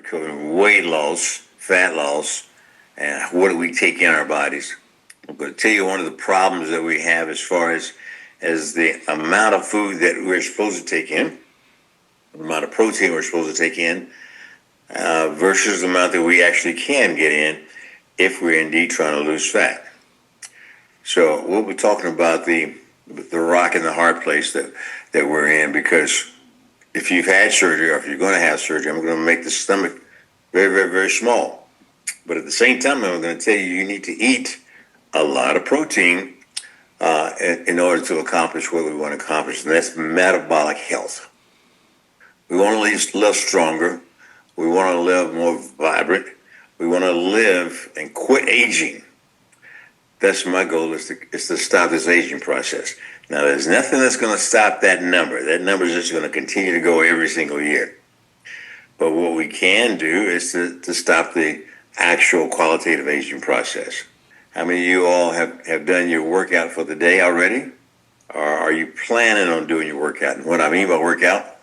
covering weight loss, fat loss, and what do we take in our bodies. I'm going to tell you one of the problems that we have as far as the amount of food that we're supposed to take in, the amount of protein we're supposed to take in, versus the amount that we actually can get in if we're indeed trying to lose fat. So we'll be talking about the rock and the hard place that we're in, because if you've had surgery or if you're going to have surgery, I'm going to make the stomach very, very, very small. But at the same time, I'm going to tell you need to eat a lot of protein in order to accomplish what we want to accomplish, and that's metabolic health. We want to live stronger. We want to live more vibrant. We want to live and quit aging. That's my goal, is to stop this aging process. Now, there's nothing that's going to stop that number. That number is just going to continue to go every single year. But what we can do is to stop the actual qualitative aging process. How many of you all have done your workout for the day already? Or are you planning on doing your workout? And what I mean by workout,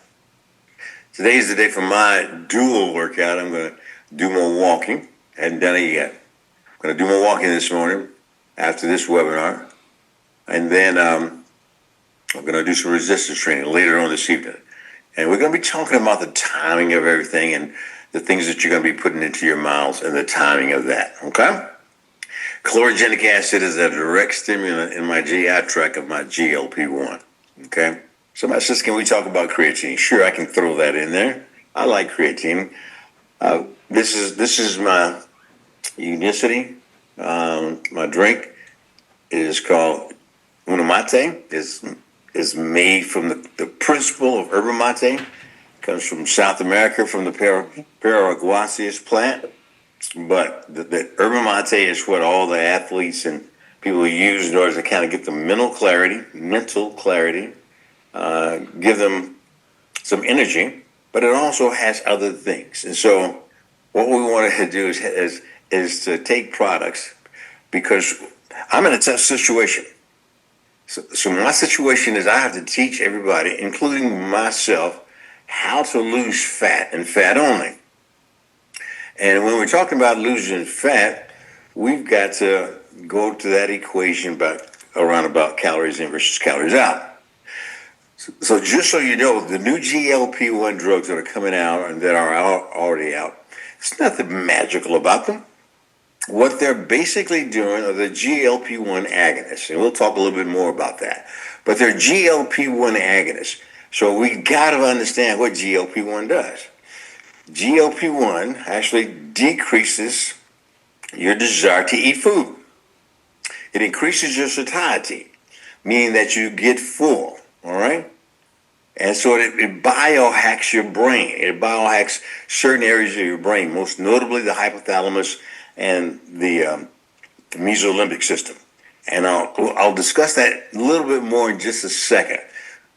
today is the day for my dual workout. I'm going to do more walking. I hadn't done it yet. I'm going to do more walking this morning after this webinar. And then I'm going to do some resistance training later on this evening. And we're going to be talking about the timing of everything and the things that you're going to be putting into your mouths and the timing of that, okay? Chlorogenic acid is a direct stimulant in my GI tract of my GLP-1, okay? Somebody says, can we talk about creatine? Sure, I can throw that in there. I like creatine. This is my unicity. My drink is called Una Mate. Is made from the principle of yerba mate. It comes from South America, from the Paraguaceous plant. But the yerba mate is what all the athletes and people use in order to kind of get the mental clarity, give them some energy, but it also has other things. And so what we wanted to do is to take products, because I'm in a tough situation. So my situation is I have to teach everybody, including myself, how to lose fat and fat only. And when we're talking about losing fat, we've got to go to that equation around about calories in versus calories out. So just so you know, the new GLP-1 drugs that are coming out and that are already out, there's nothing magical about them. What they're basically doing are the GLP-1 agonists, and we'll talk a little bit more about that. But they're GLP-1 agonists. So we got to understand what GLP-1 does. GLP-1 actually decreases your desire to eat food. It increases your satiety, meaning that you get full, all right? And so it biohacks your brain. It biohacks certain areas of your brain, most notably the hypothalamus and the mesolimbic system. And I'll discuss that a little bit more in just a second.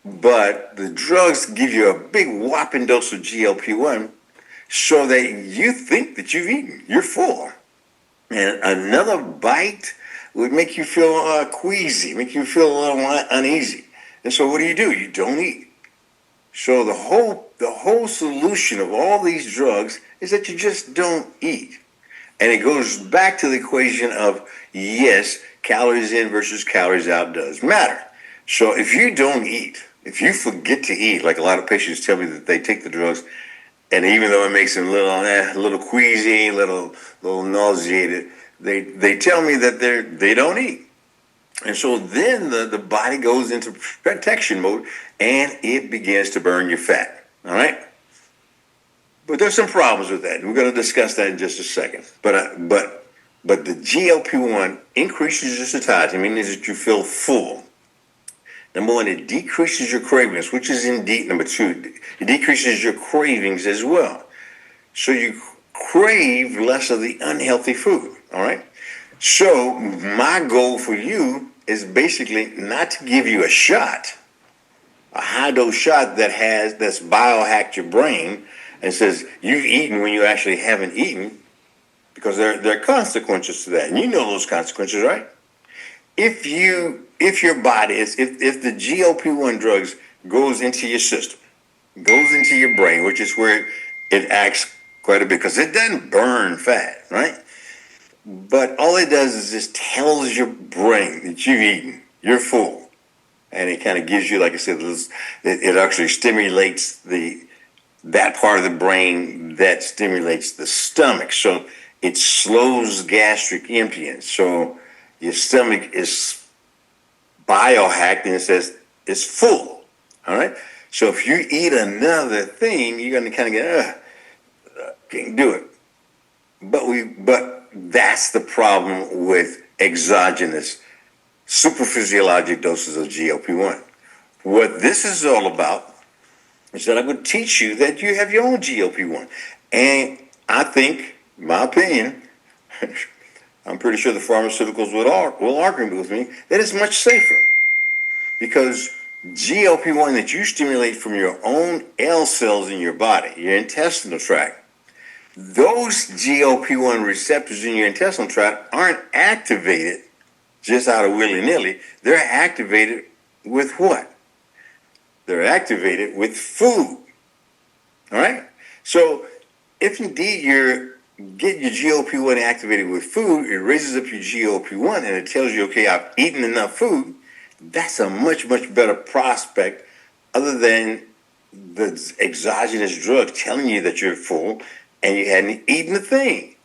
But the drugs give you a big whopping dose of GLP-1 so that you think that you've eaten. You're full. And another bite would make you feel queasy, make you feel a little uneasy. And so what do? You don't eat. So the whole solution of all these drugs is that you just don't eat. And it goes back to the equation of, yes, calories in versus calories out does matter. So if you don't eat, if you forget to eat, like a lot of patients tell me that they take the drugs, and even though it makes them a little queasy, a little nauseated, they tell me that they don't eat. And so then the body goes into protection mode, and it begins to burn your fat, all right? But there's some problems with that, and we're going to discuss that in just a second. But the GLP-1 increases your satiety, meaning that you feel full. Number one, it decreases your cravings, which is indeed number two. It decreases your cravings as well. So you crave less of the unhealthy food, all right? So my goal for you is basically not to give you a shot, a high-dose shot that's biohacked your brain and says you've eaten when you actually haven't eaten, because there are consequences to that. And you know those consequences, right? If your body if the GLP-1 drugs goes into your system, goes into your brain, which is where it acts quite a bit because it doesn't burn fat, right? But all it does is just tells your brain that you've eaten, you're full. And it kind of gives you, like I said, it actually stimulates that part of the brain that stimulates the stomach. So it slows gastric emptying. So your stomach is biohacked and it says it's full. All right. So if you eat another thing, you're going to kind of get, can't do it. But that's the problem with exogenous superphysiologic doses of GLP-1. What this is all about is that I'm going to teach you that you have your own GLP-1. And I think, my opinion, I'm pretty sure the pharmaceuticals will argue with me, that it's much safer. Because GLP-1 that you stimulate from your own L cells in your body, your intestinal tract, those GLP-1 receptors in your intestinal tract aren't activated just out of willy-nilly. They're activated with what? They're activated with food. All right? So if indeed you're getting your GLP-1 activated with food, it raises up your GLP-1 and it tells you, okay, I've eaten enough food. That's a much, much better prospect other than the exogenous drug telling you that you're full and you hadn't eaten a thing.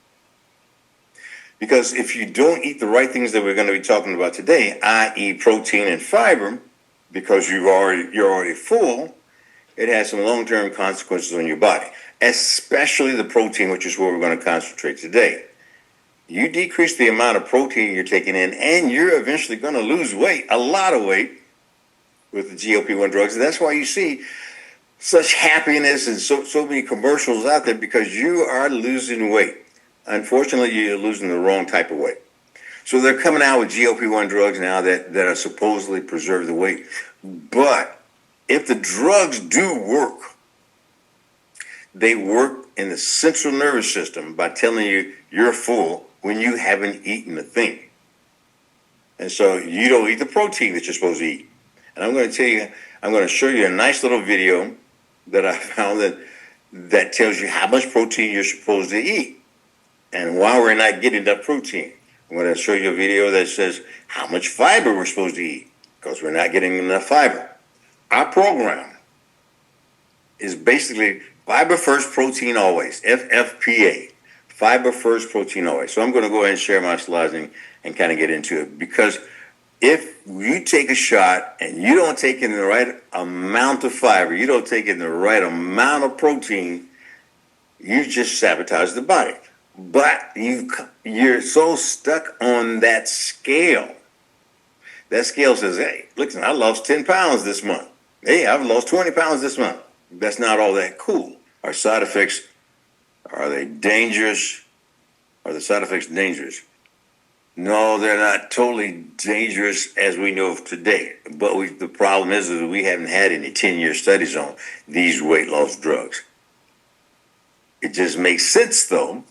Because if you don't eat the right things that we're going to be talking about today, i.e. protein and fiber, because you're already full, it has some long-term consequences on your body, especially the protein, which is where we're going to concentrate today. You decrease the amount of protein you're taking in, and you're eventually going to lose weight, a lot of weight, with the GLP-1 drugs. And that's why you see such happiness and so many commercials out there, because you are losing weight. Unfortunately, you're losing the wrong type of weight. So they're coming out with GLP-1 drugs now that are supposedly preserve the weight. But if the drugs do work, they work in the central nervous system by telling you you're full when you haven't eaten a thing. And so you don't eat the protein that you're supposed to eat. And I'm going to show you a nice little video that I found that tells you how much protein you're supposed to eat and why we're not getting enough protein. I'm going to show you a video that says how much fiber we're supposed to eat because we're not getting enough fiber. Our program is basically fiber first, protein always, FFPA, fiber first, protein always. So I'm going to go ahead and share my slides and kind of get into it, because if you take a shot and you don't take in the right amount of fiber, you don't take in the right amount of protein, you just sabotage the body. But you're so stuck on that scale. That scale says, hey, listen, I lost 10 pounds this month. Hey, I've lost 20 pounds this month. That's not all that cool. Are side effects, are they dangerous? Are the side effects dangerous? No, they're not totally dangerous as we know of today. But the problem is that we haven't had any 10-year studies on these weight loss drugs. It just makes sense, though,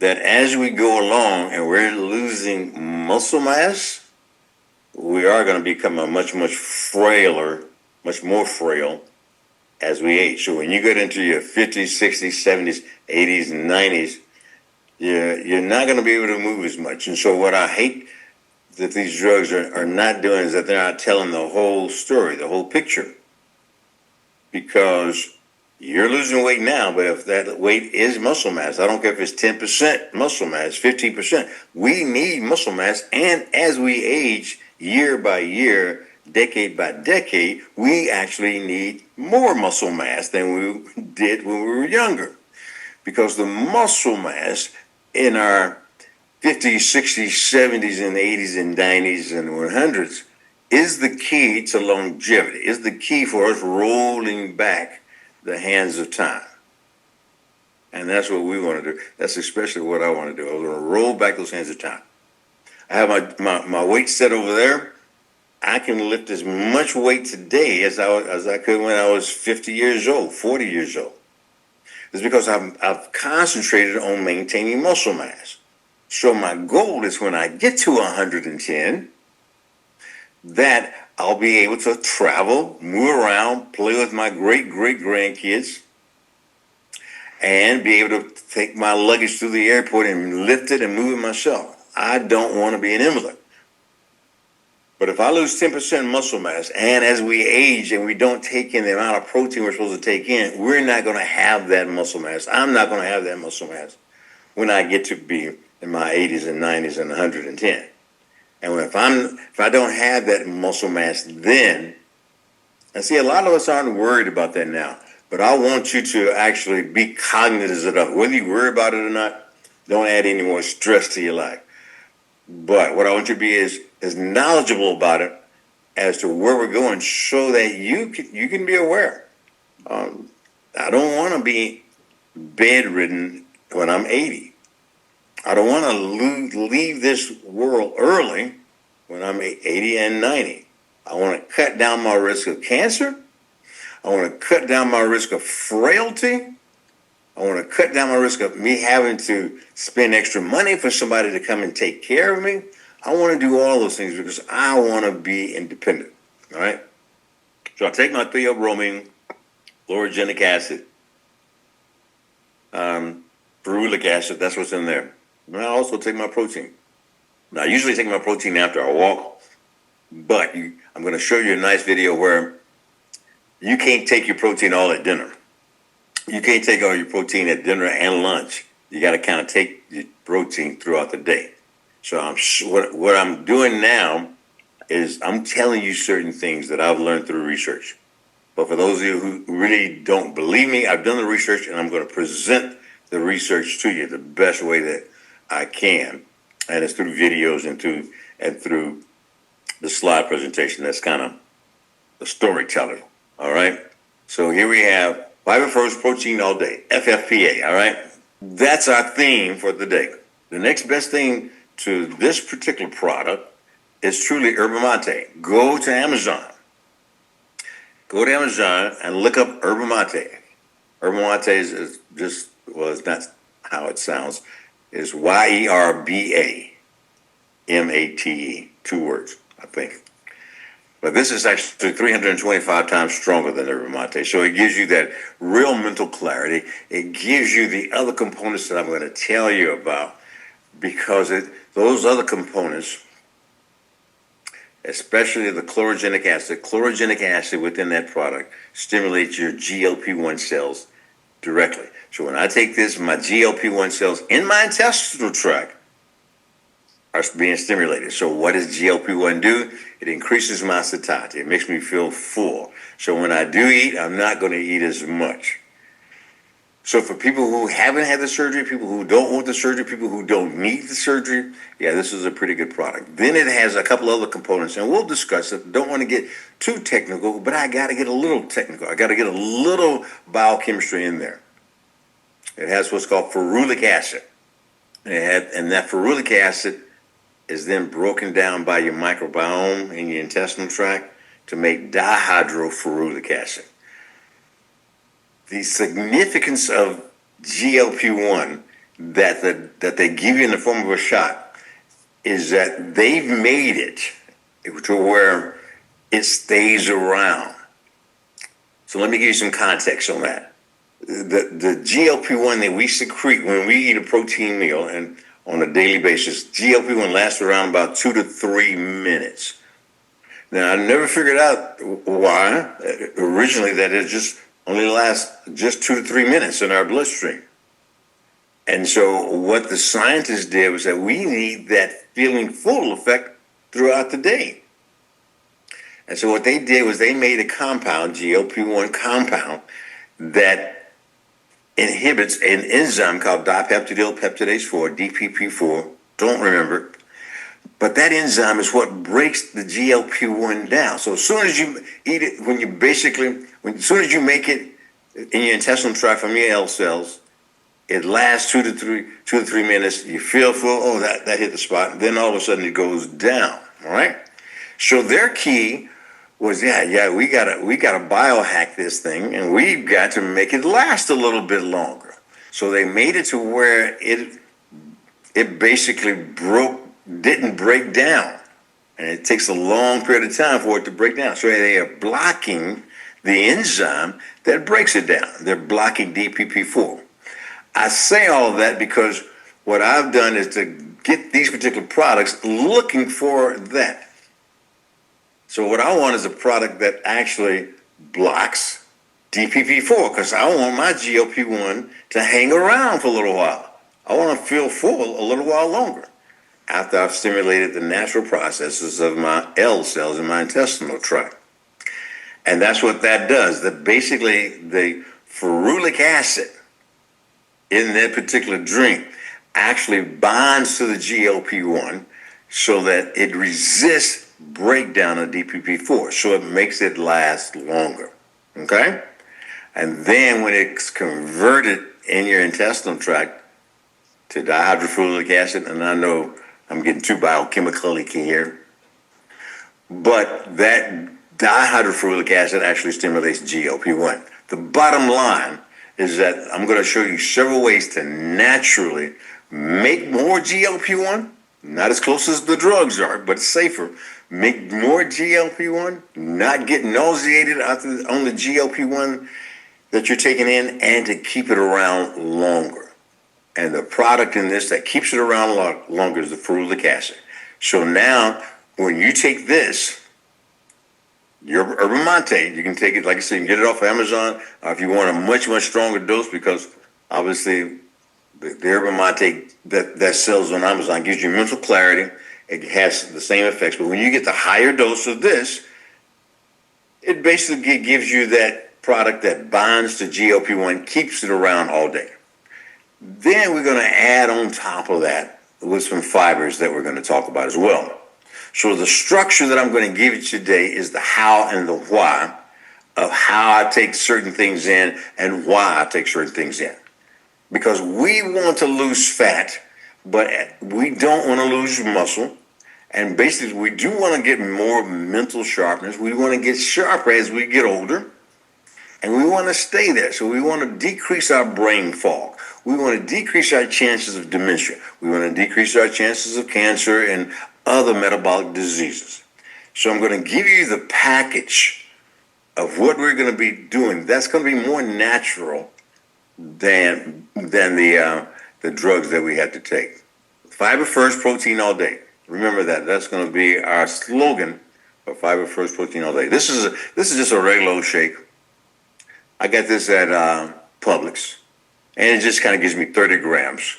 that as we go along and we're losing muscle mass, we are going to become a much, much frailer, much more frail as we age. So when you get into your 50s, 60s, 70s, 80s, and 90s, you're not going to be able to move as much. And so what I hate that these drugs are not doing is that they're not telling the whole story, the whole picture. Because you're losing weight now, but if that weight is muscle mass, I don't care if it's 10% muscle mass, 15%, we need muscle mass. And as we age year by year, decade by decade, we actually need more muscle mass than we did when we were younger. Because the muscle mass in our 50s, 60s, 70s, and 80s, and 90s, and 100s is the key to longevity, is the key for us rolling back the hands of time. And that's what we want to do. That's especially what I want to do. I want to roll back those hands of time. I have my weight set over there. I can lift as much weight today as I could when I was 50 years old, 40 years old. It's because I've concentrated on maintaining muscle mass. So my goal is when I get to 110, that I'll be able to travel, move around, play with my great-great-grandkids, and be able to take my luggage through the airport and lift it and move it myself. I don't want to be an invalid. But if I lose 10% muscle mass, and as we age and we don't take in the amount of protein we're supposed to take in, we're not going to have that muscle mass. I'm not going to have that muscle mass when I get to be in my 80s and 90s and 110. And if I don't have that muscle mass then, and see, a lot of us aren't worried about that now, but I want you to actually be cognizant of it. Whether you worry about it or not, don't add any more stress to your life. But what I want you to be is knowledgeable about it as to where we're going, so that you can be aware. I don't want to be bedridden when I'm 80. I don't want to leave this world early when I'm 80 and 90. I want to cut down my risk of cancer. I want to cut down my risk of frailty. I want to cut down my risk of me having to spend extra money for somebody to come and take care of me. I want to do all those things because I want to be independent. All right? So I take my theobromine, chlorogenic acid, ferulic acid, that's what's in there. And I also take my protein. Now, I usually take my protein after I walk, but I'm going to show you a nice video where you can't take your protein all at dinner. You can't take all your protein at dinner and lunch. You got to kind of take your protein throughout the day. So what I'm doing now is I'm telling you certain things that I've learned through research. But for those of you who really don't believe me, I've done the research, and I'm going to present the research to you the best way that I can. And it's through videos and through the slide presentation. That's kind of the storyteller. All right. So here we have Fiber First Protein All Day, FFPA. All right. That's our theme for the day. The next best thing to this particular product is truly Yerba Mate. Go to Amazon. Go to Amazon and look up Yerba Mate. Yerba Mate is just, well, it's not how it sounds. It's YERBA MATE. 2 words, I think. But this is actually 325 times stronger than Yerba Mate. So it gives you that real mental clarity. It gives you the other components that I'm going to tell you about, because those other components, especially the chlorogenic acid within that product stimulates your GLP-1 cells directly. So when I take this, my GLP-1 cells in my intestinal tract are being stimulated. So what does GLP-1 do? It increases my satiety. It makes me feel full. So when I do eat, I'm not going to eat as much. So for people who haven't had the surgery, people who don't want the surgery, people who don't need the surgery, yeah, this is a pretty good product. Then it has a couple other components, and we'll discuss it. Don't want to get too technical, but I got to get a little technical. I got to get a little biochemistry in there. It has what's called ferulic acid. And that ferulic acid is then broken down by your microbiome in your intestinal tract to make dihydroferulic acid. The significance of GLP-1 that they give you in the form of a shot is that they've made it to where it stays around. So let me give you some context on that. The GLP-1 that we secrete when we eat a protein meal and on a daily basis, GLP-1 lasts around about 2 to 3 minutes. Now, I never figured out why originally that it just only lasts just 2 to 3 minutes in our bloodstream. And so what the scientists did was that we need that feeling full effect throughout the day. And so what they did was they made a compound, GLP-1 compound, that inhibits an enzyme called dipeptidyl peptidase 4, DPP4, don't remember it. But that enzyme is what breaks the GLP-1 down. So as soon as you eat it, as soon as you make it in your intestinal tract from your L cells, it lasts 2 to 3 minutes. You feel full. Oh, that hit the spot. And then all of a sudden it goes down. All right. So their key was, we gotta biohack this thing, and we've got to make it last a little bit longer. So they made it to where it basically didn't break down. And it takes a long period of time for it to break down. So they are blocking the enzyme that breaks it down. They're blocking DPP4. I say all of that because what I've done is to get these particular products looking for that. So what I want is a product that actually blocks DPP-4 because I want my GLP-1 to hang around for a little while. I want to feel full a little while longer after I've stimulated the natural processes of my L cells in my intestinal tract. And that's what that does. That basically the ferulic acid in that particular drink actually binds to the GLP-1 so that it resists breakdown of DPP-4. So it makes it last longer. Okay? And then when it's converted in your intestinal tract to dihydrofolinic acid, and I know I'm getting too biochemically here, but that dihydrofolinic acid actually stimulates GLP-1. The bottom line is that I'm going to show you several ways to naturally make more GLP-1, not as close as the drugs are, but safer. Make more GLP-1, not get nauseated on the GLP-1 that you're taking in, and to keep it around longer. And the product in this that keeps it around longer is the ferulic acid. So now, when you take this, your Herba Mate, you can take it, like I said, you can get it off of Amazon, or if you want a much, much stronger dose, because obviously the Herba Mate that sells on Amazon gives you mental clarity. It has the same effects. But when you get the higher dose of this, it basically gives you that product that binds to GLP-1, keeps it around all day. Then we're going to add on top of that with some fibers that we're going to talk about as well. So the structure that I'm going to give you today is the how and the why of how I take certain things in and why I take certain things in. Because we want to lose fat, but we don't want to lose muscle. And basically, we do want to get more mental sharpness. We want to get sharper as we get older. And we want to stay there. So we want to decrease our brain fog. We want to decrease our chances of dementia. We want to decrease our chances of cancer and other metabolic diseases. So I'm going to give you the package of what we're going to be doing. That's going to be more natural than the drugs that we have to take. Fiber first, protein all day. Remember that. That's going to be our slogan for fiber first, protein all day. This is just a regular old shake. I got this at Publix, and it just kind of gives me 30 grams.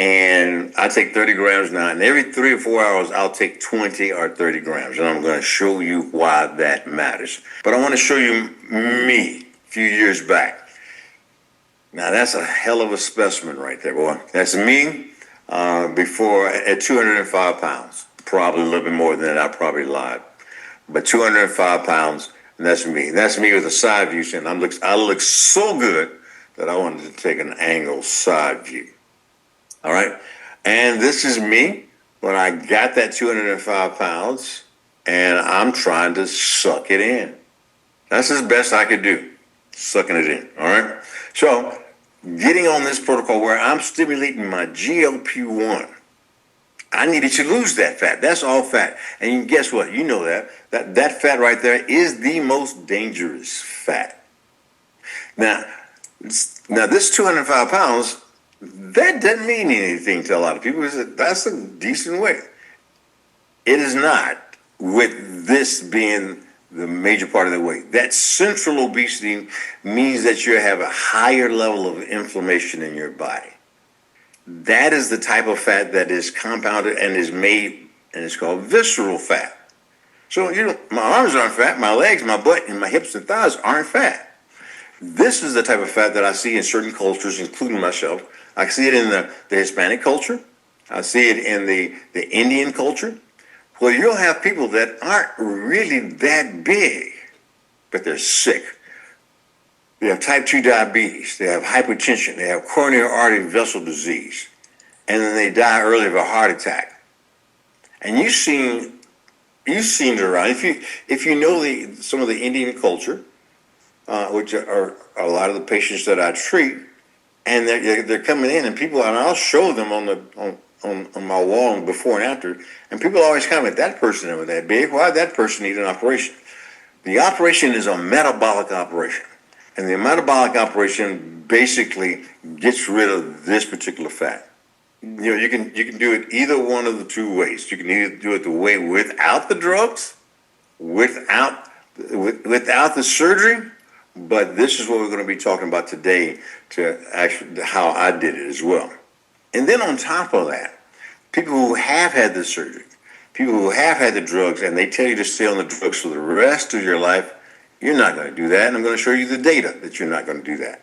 And I take 30 grams now, and every 3 or 4 hours, I'll take 20 or 30 grams. And I'm going to show you why that matters. But I want to show you me a few years back. Now, that's a hell of a specimen right there, boy. That's me before at 205 pounds. Probably a little bit more than that. I probably lied. But 205 pounds, and that's me. That's me with a side view. And I look so good that I wanted to take an angled side view. All right. And this is me when I got that 205 pounds, and I'm trying to suck it in. That's as best I could do, sucking it in. All right. So getting on this protocol where I'm stimulating my GLP-1, I needed to lose that fat. That's all fat. And guess what? You know that fat right there is the most dangerous fat. Now this 205 pounds, that doesn't mean anything to a lot of people. That's a decent weight. It is not, with this being the major part of the weight. That central obesity means that you have a higher level of inflammation in your body. That is the type of fat that is compounded and is made, and it's called visceral fat. So, my arms aren't fat, my legs, my butt, and my hips and thighs aren't fat. This is the type of fat that I see in certain cultures, including myself. I see it in the Hispanic culture. I see it in the Indian culture. Well, you'll have people that aren't really that big, but they're sick. They have type 2 diabetes. They have hypertension. They have coronary artery vessel disease. And then they die early of a heart attack. And you've seen it around. If you know some of the Indian culture, which are a lot of the patients that I treat, and they're coming in, and people, and I'll show them on my wall before and after, and people always comment, that person over that big, why did that person need an operation? The operation is a metabolic operation. And the metabolic operation basically gets rid of this particular fat. You can do it either one of the two ways. You can either do it the way without the drugs, without the surgery, but this is what we're going to be talking about today, to actually how I did it as well. And then on top of that, people who have had the surgery, people who have had the drugs, and they tell you to stay on the drugs for the rest of your life, you're not going to do that, and I'm going to show you the data that you're not going to do that.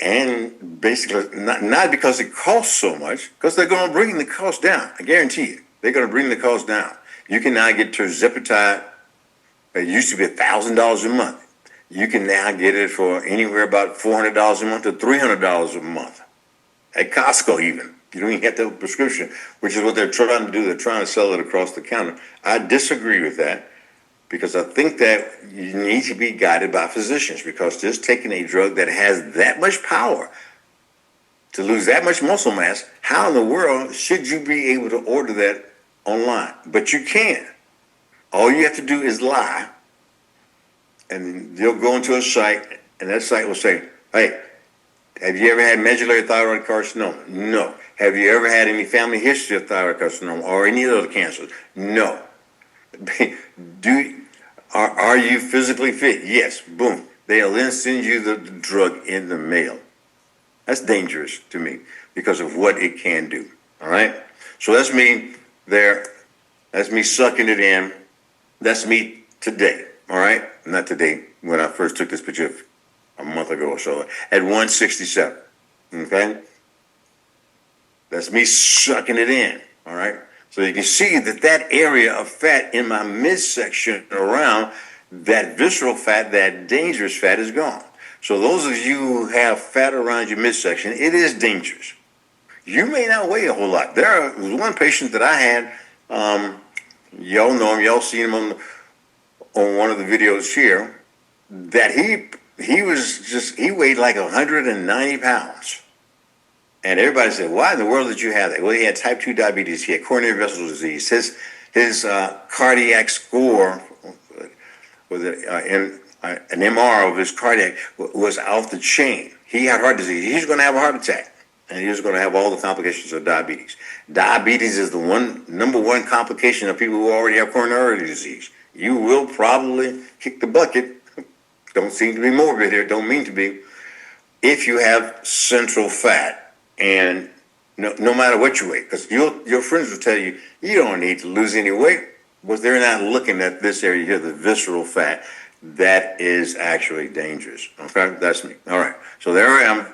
And basically, not because it costs so much, because they're going to bring the cost down. I guarantee you, they're going to bring the cost down. You can now get tirzepatide. It used to be $1,000 a month. You can now get it for anywhere about $400 a month to $300 a month. At Costco even. You don't even have to have a prescription, which is what they're trying to do. They're trying to sell it across the counter. I disagree with that, because I think that you need to be guided by physicians, because just taking a drug that has that much power to lose that much muscle mass, how in the world should you be able to order that online? But you can. All you have to do is lie, and you'll go into a site, and that site will say, hey, have you ever had medullary thyroid carcinoma? No. Have you ever had any family history of thyroid carcinoma or any other cancers? No. Are you physically fit? Yes. Boom. They'll then send you the drug in the mail. That's dangerous to me because of what it can do. All right? So that's me there. That's me sucking it in. That's me today. All right? Not today, when I first took this picture a month ago or so, at 167. Okay? That's me sucking it in. All right? So you can see that area of fat in my midsection around that visceral fat, that dangerous fat, is gone. So those of you who have fat around your midsection, it is dangerous. You may not weigh a whole lot. There was one patient that I had, y'all know him, y'all seen him on one of the videos here, that he weighed like 190 pounds. And everybody said, why in the world did you have that? Well, he had type 2 diabetes. He had coronary vessel disease. His cardiac score, with an MR of his cardiac, was off the chain. He had heart disease. He was going to have a heart attack. And he was going to have all the complications of diabetes. Diabetes is the number one complication of people who already have coronary disease. You will probably kick the bucket. Don't seem to be morbid here. Don't mean to be. If you have central fat. And no matter what you weigh, because your friends will tell you, you don't need to lose any weight, but they're not looking at this area here, the visceral fat. That is actually dangerous. Okay, that's me. All right, so there I am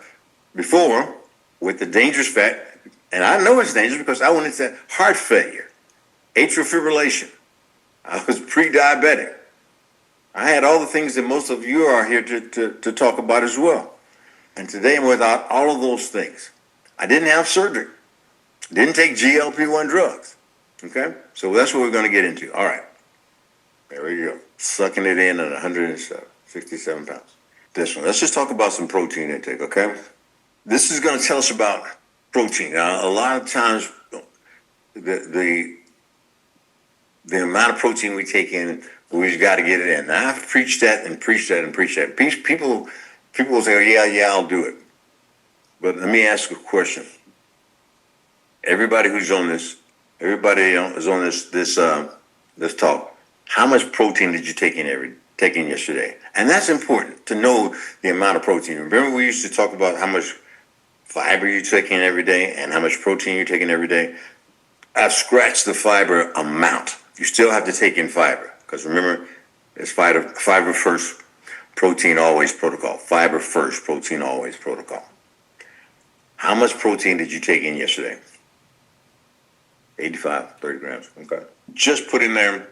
before with the dangerous fat, and I know it's dangerous because I went into heart failure, atrial fibrillation. I was pre-diabetic. I had all the things that most of you are here to talk about as well. And today I'm without all of those things. I didn't have surgery. Didn't take GLP-1 drugs. Okay? So that's what we're going to get into. All right. There we go. Sucking it in at 167 pounds. This one. Let's just talk about some protein intake, okay? This is going to tell us about protein. Now, a lot of times, the amount of protein we take in, we've got to get it in. Now, I've preached that and preached that and preached that. People will say, oh, yeah, I'll do it. But let me ask you a question. Everybody who's on this, everybody is on this talk. How much protein did you take in yesterday? And that's important to know the amount of protein. Remember, we used to talk about how much fiber you take in every day and how much protein you're taking every day. I've scratched the fiber amount. You still have to take in fiber because remember, it's fiber first, protein always protocol. Fiber first, protein always protocol. How much protein did you take in yesterday? 30 grams. Okay. Just put in there,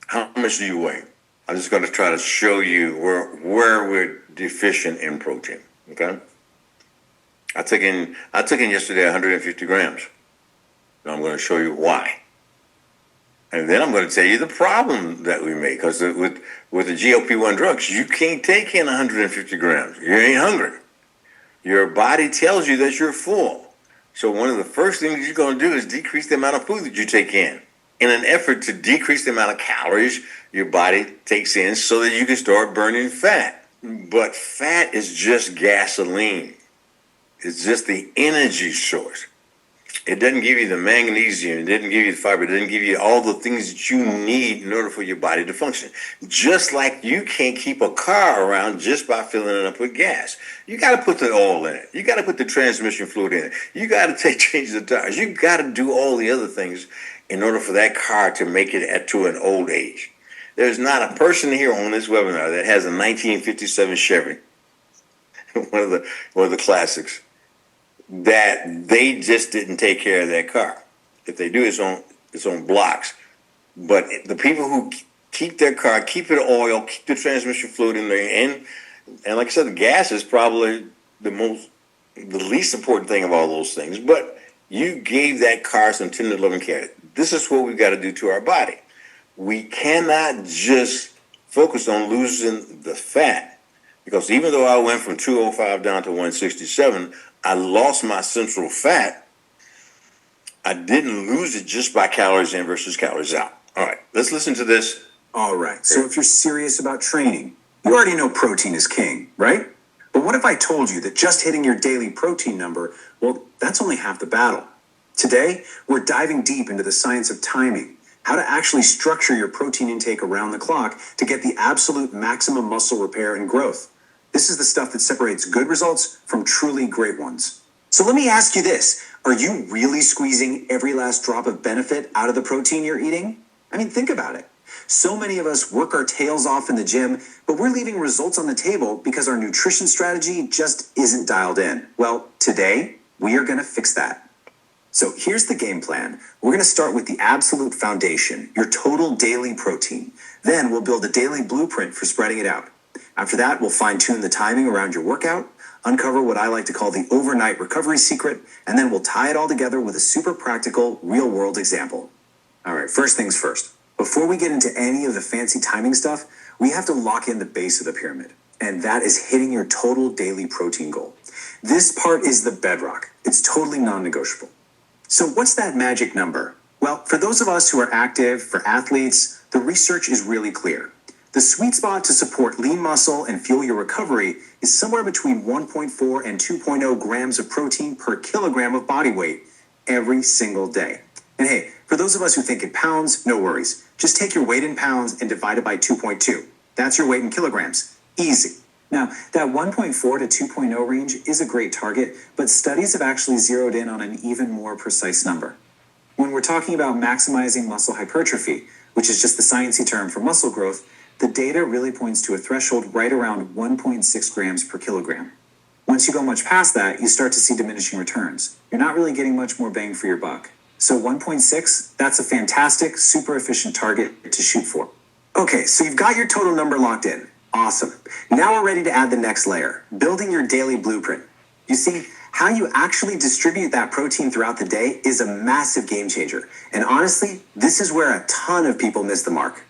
how much do you weigh? I'm just going to try to show you where we're deficient in protein. Okay. I took in yesterday 150 grams. Now I'm going to show you why. And then I'm going to tell you the problem that we make. Because with the GLP-1 drugs, you can't take in 150 grams. You ain't hungry. Your body tells you that you're full. So one of the first things you're going to do is decrease the amount of food that you take in an effort to decrease the amount of calories your body takes in so that you can start burning fat. But fat is just gasoline. It's just the energy source. It doesn't give you the magnesium. It doesn't give you the fiber. It doesn't give you all the things that you need in order for your body to function. Just like you can't keep a car around just by filling it up with gas. You got to put the oil in it. You got to put the transmission fluid in it. You got to change the tires. You got to do all the other things in order for that car to make it to an old age. There's not a person here on this webinar that has a 1957 Chevy, one of the classics, that they just didn't take care of that car. If they do, it's on blocks. But the people who keep their car, keep it oil, keep the transmission fluid in there, and like I said, the gas is probably the least important thing of all those things. But you gave that car some tender loving care. This is what we've got to do to our body. We cannot just focus on losing the fat, because even though I went from 205 down to 167, I lost my central fat. I didn't lose it just by calories in versus calories out. All right, let's listen to this. All right, so if you're serious about training, you already know protein is king, right? But what if I told you that just hitting your daily protein number, well, that's only half the battle. Today, we're diving deep into the science of timing, how to actually structure your protein intake around the clock to get the absolute maximum muscle repair and growth. This is the stuff that separates good results from truly great ones. So let me ask you this. Are you really squeezing every last drop of benefit out of the protein you're eating? I mean, think about it. So many of us work our tails off in the gym, but we're leaving results on the table because our nutrition strategy just isn't dialed in. Well, today, we are going to fix that. So here's the game plan. We're going to start with the absolute foundation, your total daily protein. Then we'll build a daily blueprint for spreading it out. After that, we'll fine-tune the timing around your workout, uncover what I like to call the overnight recovery secret, and then we'll tie it all together with a super practical, real-world example. All right, first things first. Before we get into any of the fancy timing stuff, we have to lock in the base of the pyramid, and that is hitting your total daily protein goal. This part is the bedrock. It's totally non-negotiable. So what's that magic number? Well, for those of us who are active, for athletes, the research is really clear. The sweet spot to support lean muscle and fuel your recovery is somewhere between 1.4 and 2.0 grams of protein per kilogram of body weight every single day. And hey, for those of us who think in pounds, no worries. Just take your weight in pounds and divide it by 2.2. That's your weight in kilograms. Easy. Now, that 1.4 to 2.0 range is a great target, but studies have actually zeroed in on an even more precise number. When we're talking about maximizing muscle hypertrophy, which is just the sciencey term for muscle growth, the data really points to a threshold right around 1.6 grams per kilogram. Once you go much past that, you start to see diminishing returns. You're not really getting much more bang for your buck. So 1.6, that's a fantastic, super efficient target to shoot for. Okay, so you've got your total number locked in. Awesome. Now we're ready to add the next layer, building your daily blueprint. You see, how you actually distribute that protein throughout the day is a massive game changer. And honestly, this is where a ton of people miss the mark.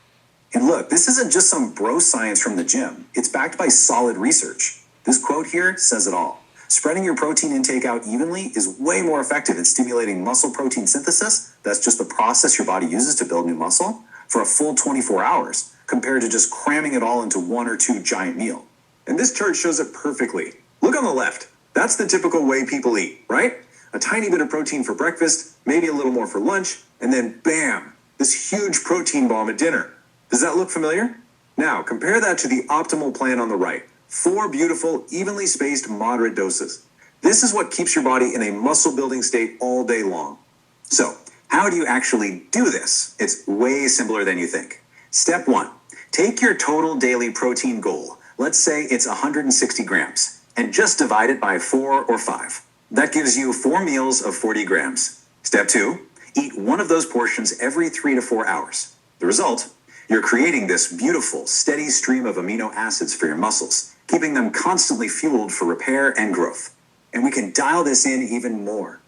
And look, this isn't just some bro science from the gym. It's backed by solid research. This quote here says it all. Spreading your protein intake out evenly is way more effective at stimulating muscle protein synthesis. That's just the process your body uses to build new muscle for a full 24 hours, compared to just cramming it all into one or two giant meals. And this chart shows it perfectly. Look on the left. That's the typical way people eat, right? A tiny bit of protein for breakfast, maybe a little more for lunch, and then bam, this huge protein bomb at dinner. Does that look familiar? Now, compare that to the optimal plan on the right. 4 beautiful, evenly spaced, moderate doses. This is what keeps your body in a muscle-building state all day long. So, how do you actually do this? It's way simpler than you think. Step 1. Take your total daily protein goal. Let's say it's 160 grams, and just divide it by 4 or 5. That gives you 4 meals of 40 grams. Step 2. Eat one of those portions every 3 to 4 hours. The result? You're creating this beautiful, steady stream of amino acids for your muscles, keeping them constantly fueled for repair and growth. And we can dial this in even more.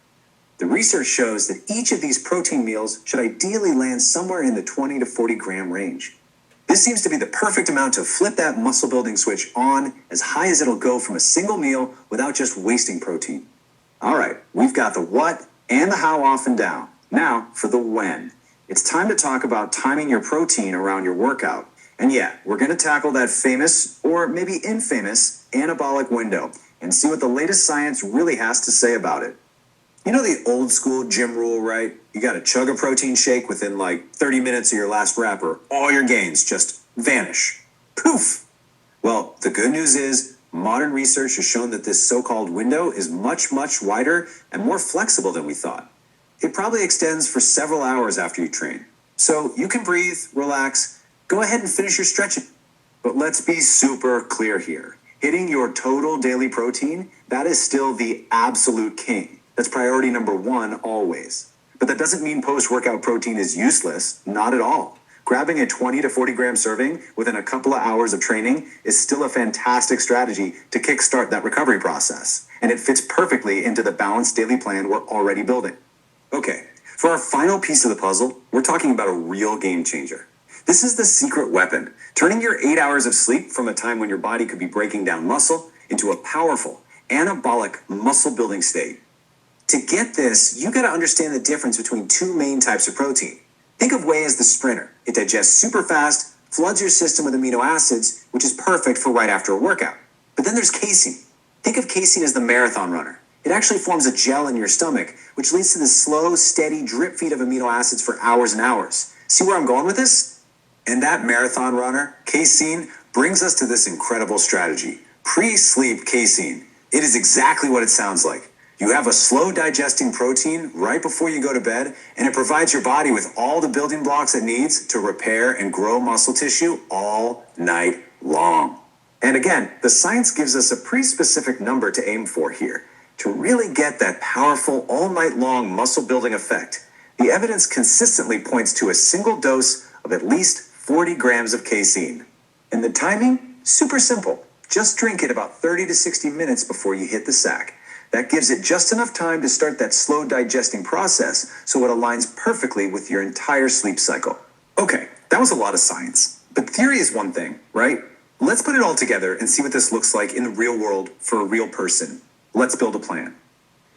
The research shows that each of these protein meals should ideally land somewhere in the 20 to 40 gram range. This seems to be the perfect amount to flip that muscle building switch on as high as it'll go from a single meal without just wasting protein. All right, we've got the what and the how often down. Now for the when. It's time to talk about timing your protein around your workout And yeah, we're going to tackle that famous, or maybe infamous, anabolic window and see what the latest science really has to say about it. You know the old school gym rule, right? You got to chug a protein shake within like 30 minutes of your last wrap, or all your gains just vanish. Poof! Well, the good news is modern research has shown that this so-called window is much, much wider and more flexible than we thought. It probably extends for several hours after you train. So you can breathe, relax, go ahead and finish your stretching. But let's be super clear here. Hitting your total daily protein, that is still the absolute king. That's priority number one always. But that doesn't mean post-workout protein is useless, not at all. Grabbing a 20 to 40 gram serving within a couple of hours of training is still a fantastic strategy to kickstart that recovery process. And it fits perfectly into the balanced daily plan we're already building. Okay, for our final piece of the puzzle, we're talking about a real game changer. This is the secret weapon, turning your 8 hours of sleep from a time when your body could be breaking down muscle into a powerful, anabolic muscle building state. To get this, you gotta understand the difference between two main types of protein. Think of whey as the sprinter. It digests super fast, floods your system with amino acids, which is perfect for right after a workout. But then there's casein. Think of casein as the marathon runner. It actually forms a gel in your stomach, which leads to the slow, steady drip feed of amino acids for hours and hours. See where I'm going with this? And that marathon runner, casein, brings us to this incredible strategy. Pre-sleep casein. It is exactly what it sounds like. You have a slow digesting protein right before you go to bed, and it provides your body with all the building blocks it needs to repair and grow muscle tissue all night long. And again, the science gives us a pretty specific number to aim for here. To really get that powerful all night long muscle building effect, the evidence consistently points to a single dose of at least 40 grams of casein. And the timing? Super simple. Just drink it about 30 to 60 minutes before you hit the sack. That gives it just enough time to start that slow digesting process so it aligns perfectly with your entire sleep cycle. Okay, that was a lot of science. But theory is one thing, right? Let's put it all together and see what this looks like in the real world for a real person. Let's build a plan.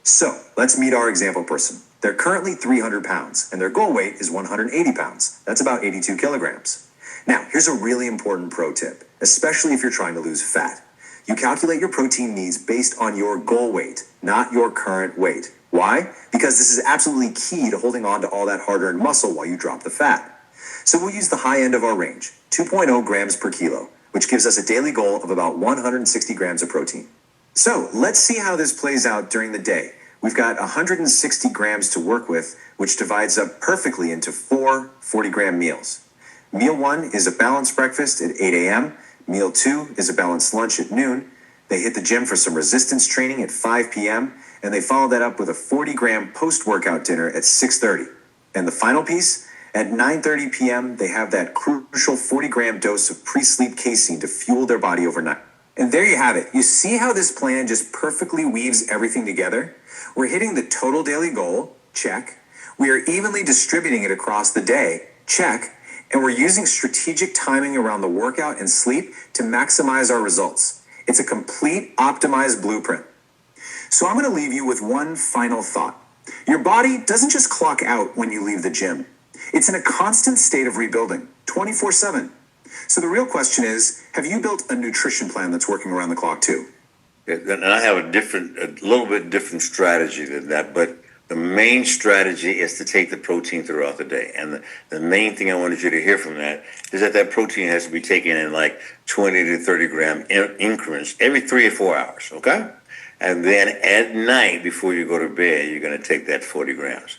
So, let's meet our example person. They're currently 300 pounds, and their goal weight is 180 pounds. That's about 82 kilograms. Now, here's a really important pro tip, especially if you're trying to lose fat. You calculate your protein needs based on your goal weight, not your current weight. Why? Because this is absolutely key to holding on to all that hard-earned muscle while you drop the fat. So we'll use the high end of our range, 2.0 grams per kilo, which gives us a daily goal of about 160 grams of protein. So let's see how this plays out during the day. We've got 160 grams to work with, which divides up perfectly into four 40-gram meals. Meal 1 is a balanced breakfast at 8 a.m., Meal 2 is a balanced lunch at noon. They hit the gym for some resistance training at 5 p.m., and they follow that up with a 40-gram post-workout dinner at 6:30. And the final piece, at 9:30 p.m., they have that crucial 40-gram dose of pre-sleep casein to fuel their body overnight. And there you have it. You see how this plan just perfectly weaves everything together? We're hitting the total daily goal, check. We are evenly distributing it across the day, check. And we're using strategic timing around the workout and sleep to maximize our results. It's a complete optimized blueprint. So I'm going to leave you with one final thought. Your body doesn't just clock out when you leave the gym. It's in a constant state of rebuilding, 24/7. So the real question is, have you built a nutrition plan that's working around the clock too? And I have a little bit different strategy than that, but the main strategy is to take the protein throughout the day. And the main thing I wanted you to hear from that is that protein has to be taken in like 20 to 30 gram increments every 3 or 4 hours, okay? And then at night, before you go to bed, you're going to take that 40 grams.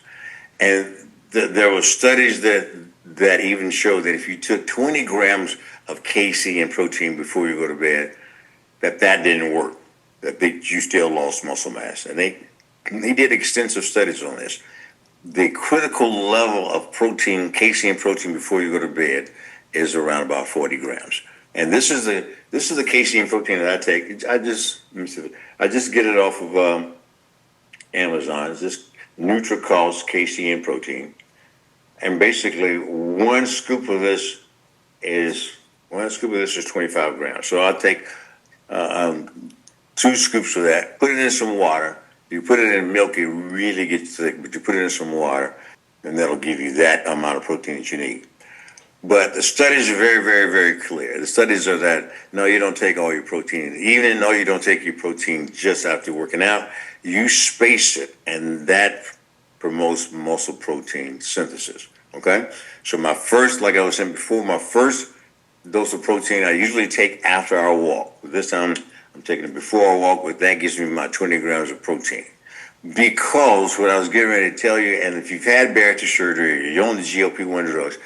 And there were studies that even show that if you took 20 grams of casein and protein before you go to bed, that didn't work, that you still lost muscle mass. And they did extensive studies on this. The critical level of protein, casein protein before you go to bed is around about 40 grams. And this is the casein protein that I take. I just get it off of Amazon. It's this Nutrical's casein protein. And basically one scoop of this is 25 grams. So I'll take 2 scoops of that, put it in some water. You put it in milk, it really gets thick, but you put it in some water, and that'll give you that amount of protein that you need. But the studies are very, very, very clear. The studies are that no, you don't take all your protein. Even though you don't take your protein just after working out, you space it, and that promotes muscle protein synthesis. Okay? So my first, like I was saying before, my first dose of protein I usually take after our walk. This time I'm taking it before I walk, but that gives me about 20 grams of protein. Because what I was getting ready to tell you, and if you've had bariatric surgery, you're on the GLP-1 drugs,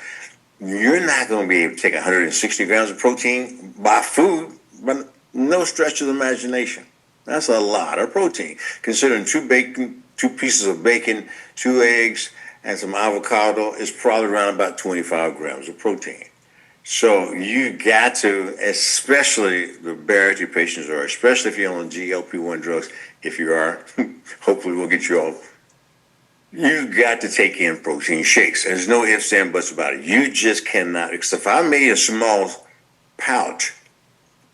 you're not going to be able to take 160 grams of protein by food, but no stretch of the imagination. That's a lot of protein. Considering two pieces of bacon, 2 eggs, and some avocado is probably around about 25 grams of protein. So you got to, especially the bariatric patients, or especially if you're on GLP-1 drugs, if you are, hopefully we'll get you off. You got to take in protein shakes. There's no ifs, and buts about it. You just cannot. Because if I made a small pouch,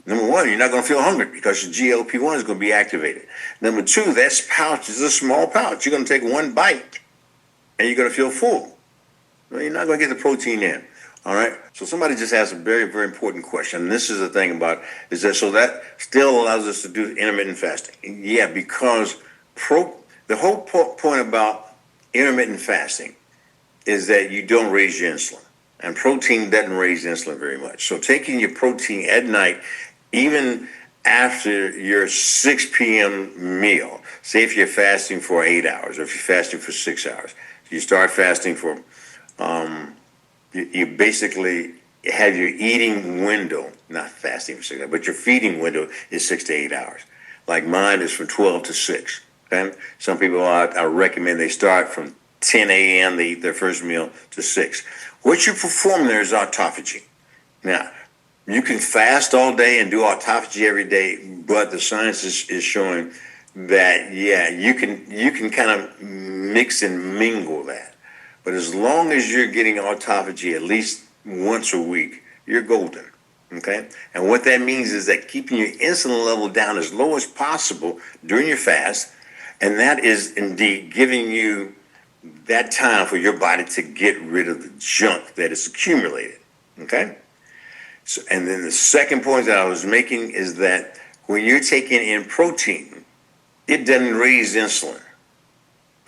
number one, you're not going to feel hungry because your GLP-1 is going to be activated. Number two, that pouch is a small pouch. You're going to take one bite, and you're going to feel full. Well, you're not going to get the protein in. All right. So somebody just asked a very, very important question. And this is the thing about is that so that still allows us to do intermittent fasting. Yeah, because the whole point about intermittent fasting is that you don't raise your insulin. And protein doesn't raise insulin very much. So taking your protein at night, even after your 6 p.m. meal, say if you're fasting for 8 hours or if you're fasting for 6 hours, you start fasting for you basically have your eating window, not fasting for 6 hours, but your feeding window is 6 to 8 hours. Like mine is from 12 to 6. Okay? Some people I recommend they start from 10 a.m. They eat their first meal to 6. What you perform there is autophagy. Now, you can fast all day and do autophagy every day, but the science is showing that, yeah, you can kind of mix and mingle that. But as long as you're getting autophagy at least once a week, you're golden, okay? And what that means is that keeping your insulin level down as low as possible during your fast, and that is indeed giving you that time for your body to get rid of the junk that is accumulated, okay? So, and then the second point that I was making is that when you're taking in protein, it doesn't raise insulin.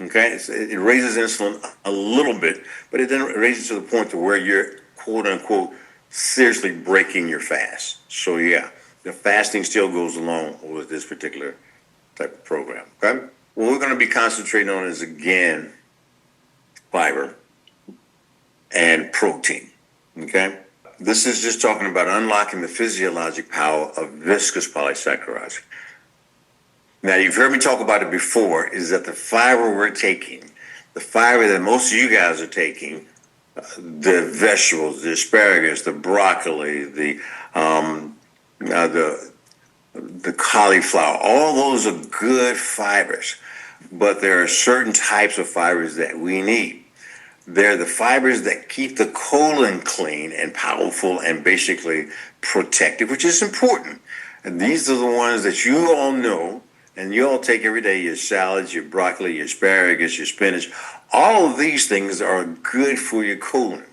Okay, it raises insulin a little bit, but it doesn't raise it to the point to where you're quote unquote seriously breaking your fast. So yeah, the fasting still goes along with this particular type of program. Okay, what we're going to be concentrating on is again fiber and protein. Okay, this is just talking about unlocking the physiologic power of viscous polysaccharides. Now, you've heard me talk about it before, is that the fiber we're taking, the fiber that most of you guys are taking, the vegetables, the asparagus, the broccoli, the cauliflower, all those are good fibers. But there are certain types of fibers that we need. They're the fibers that keep the colon clean and powerful and basically protected, which is important. And these are the ones that you all know and you all take every day: your salads, your broccoli, your asparagus, your spinach. All of these things are good for your colon.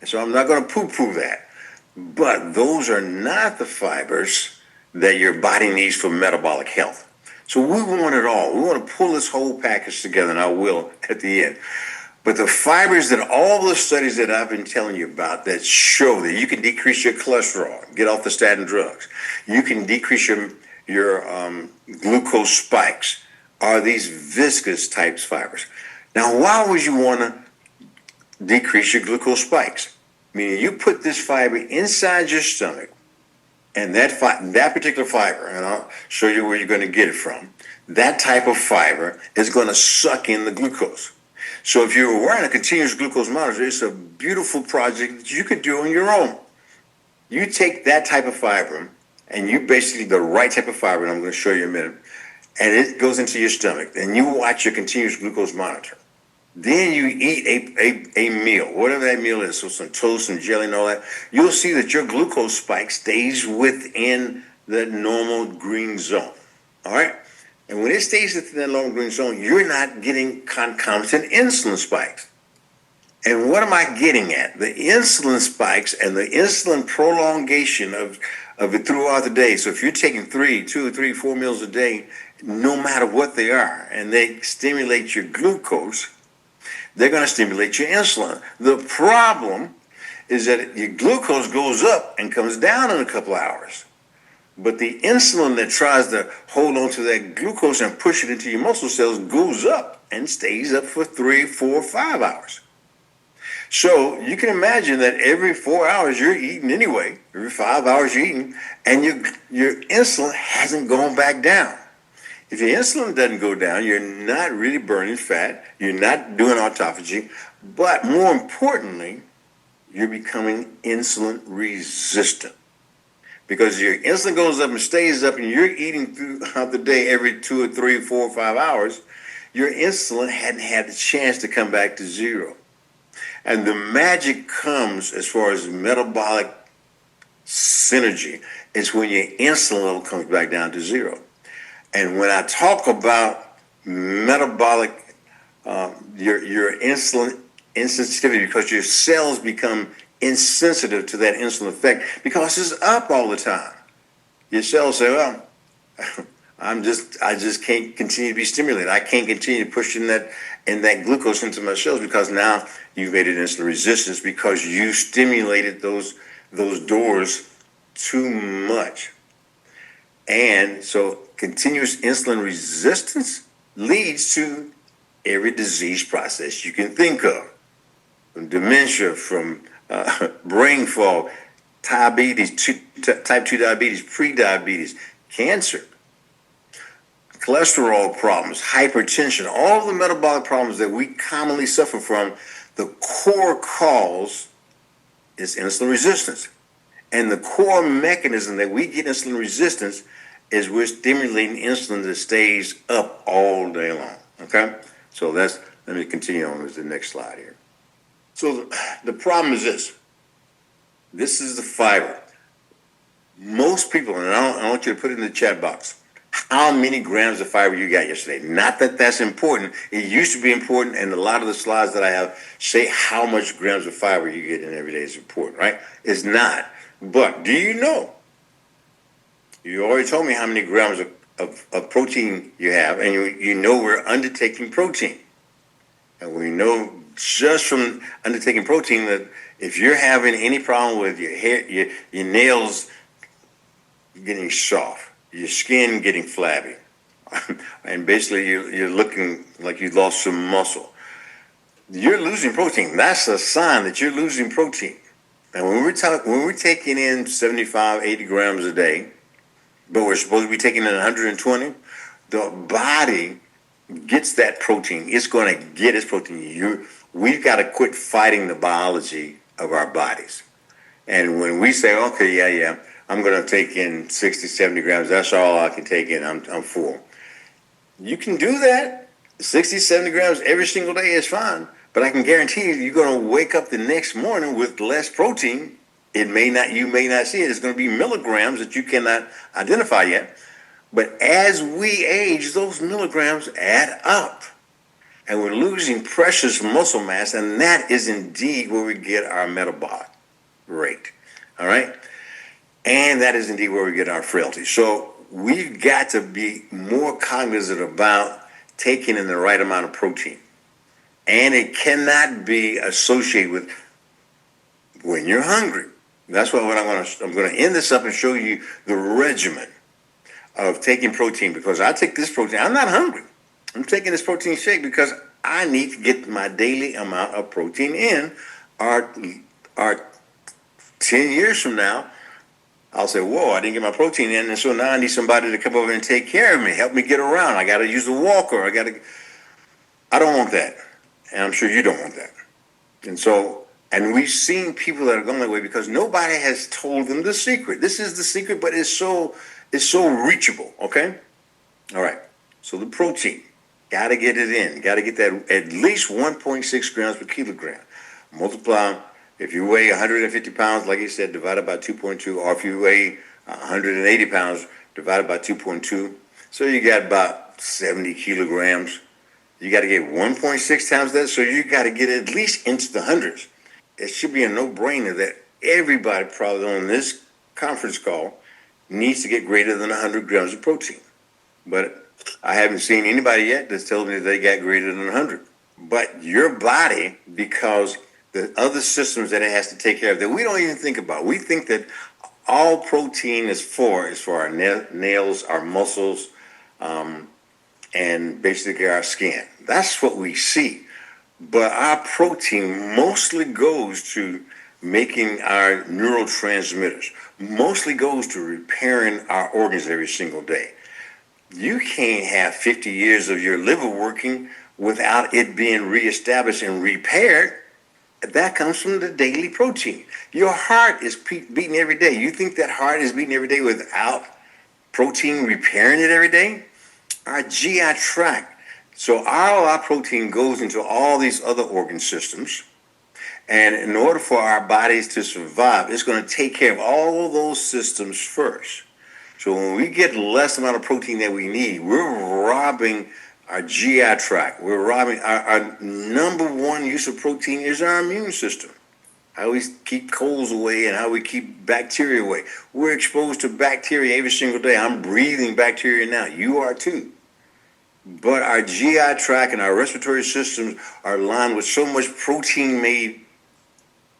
And so I'm not going to poo-poo that. But those are not the fibers that your body needs for metabolic health. So we want it all. We want to pull this whole package together, and I will at the end. But the fibers that all the studies that I've been telling you about that show that you can decrease your cholesterol, get off the statin drugs, you can decrease your glucose spikes, are these viscous types fibers. Now, why would you want to decrease your glucose spikes? Meaning you put this fiber inside your stomach, and that particular fiber, and I'll show you where you're going to get it from, that type of fiber is going to suck in the glucose. So if you're wearing a continuous glucose monitor, it's a beautiful project that you could do on your own. You take that type of fiber, and you basically, the right type of fiber, and I'm going to show you in a minute, and it goes into your stomach, and you watch your continuous glucose monitor. Then you eat a meal, whatever that meal is, so some toast, some jelly, and all that. You'll see that your glucose spike stays within the normal green zone. All right? And when it stays within that normal green zone, you're not getting concomitant insulin spikes. And what am I getting at? The insulin spikes and the insulin prolongation of it throughout the day. So if you're taking 4 meals a day, no matter what they are, and they stimulate your glucose, they're going to stimulate your insulin. The problem is that your glucose goes up and comes down in a couple of hours. But the insulin that tries to hold on to that glucose and push it into your muscle cells goes up and stays up for 3, 4, 5 hours. So you can imagine that every 4 hours you're eating anyway, every 5 hours you're eating, and your insulin hasn't gone back down. If your insulin doesn't go down, you're not really burning fat, you're not doing autophagy, but more importantly, you're becoming insulin resistant. Because your insulin goes up and stays up and you're eating throughout the day every 2 or 3, 4 or 5 hours, your insulin hadn't had the chance to come back to zero. And the magic comes as far as metabolic synergy is when your insulin level comes back down to zero. And when I talk about metabolic, your insulin insensitivity, because your cells become insensitive to that insulin effect because it's up all the time. Your cells say, well, I just can't continue to be stimulated. I can't continue to push in that glucose into my cells because now you've made it insulin resistance because you stimulated those doors too much. And so continuous insulin resistance leads to every disease process you can think of, from dementia, from brain fog, diabetes, type 2 diabetes, pre-diabetes, cancer, cholesterol problems, hypertension, all the metabolic problems that we commonly suffer from, the core cause is insulin resistance. And the core mechanism that we get insulin resistance is we're stimulating insulin that stays up all day long. Okay? So let me continue on with the next slide here. So the problem is this. This is the fiber. Most people, and I want you to put it in the chat box, how many grams of fiber you got yesterday. Not that that's important. It used to be important, and a lot of the slides that I have say how much grams of fiber you get in every day is important, right? It's not. But do you know? You already told me how many grams of protein you have, and you know we're undertaking protein. And we know just from undertaking protein that if you're having any problem with your hair, your nails getting soft, your skin getting flabby, and basically you're looking like you lost some muscle, you're losing protein. That's a sign that you're losing protein. And when we're taking in 75, 80 grams a day, but we're supposed to be taking in 120, the body gets that protein. It's going to get its protein. We've got to quit fighting the biology of our bodies. And when we say, okay, yeah, I'm going to take in 60, 70 grams, that's all I can take in, I'm full. You can do that. 60, 70 grams every single day is fine. But I can guarantee you're going to wake up the next morning with less protein. You may not see it. It's going to be milligrams that you cannot identify yet. But as we age, those milligrams add up. And we're losing precious muscle mass, and that is indeed where we get our metabolic rate. All right? And that is indeed where we get our frailty. So we've got to be more cognizant about taking in the right amount of protein. And it cannot be associated with when you're hungry. That's why I'm going to end this up and show you the regimen of taking protein, because I take this protein. I'm not hungry. I'm taking this protein shake because I need to get my daily amount of protein in. Our 10 years from now, I'll say, whoa, I didn't get my protein in, and so now I need somebody to come over and take care of me, help me get around. I got to use a walker. I don't want that, and I'm sure you don't want that. And we've seen people that are going that way because nobody has told them the secret. This is the secret, but it's so reachable, okay? All right, so the protein, got to get it in. Got to get that at least 1.6 grams per kilogram. Multiply, if you weigh 150 pounds, like you said, divided by 2.2, or if you weigh 180 pounds, divided by 2.2. So you got about 70 kilograms You got to get 1.6 times that, so you got to get at least into the hundreds. It should be a no-brainer that everybody probably on this conference call needs to get greater than 100 grams of protein. But I haven't seen anybody yet that's telling me they got greater than 100. But your body, because the other systems that it has to take care of that we don't even think about. We think that all protein is for our nails, our muscles, and basically our skin. That's what we see. But our protein mostly goes to making our neurotransmitters, mostly goes to repairing our organs every single day. You can't have 50 years of your liver working without it being reestablished and repaired. That comes from the daily protein. Your heart is beating every day. You think that heart is beating every day without protein repairing it every day? Our GI tract. So all our protein goes into all these other organ systems. And in order for our bodies to survive, it's going to take care of all those systems first. So when we get less amount of protein that we need, we're robbing our GI tract. We're robbing our number one use of protein is our immune system. How we keep colds away and how we keep bacteria away. We're exposed to bacteria every single day. I'm breathing bacteria now. You are too. But our GI tract and our respiratory systems are lined with so much protein-made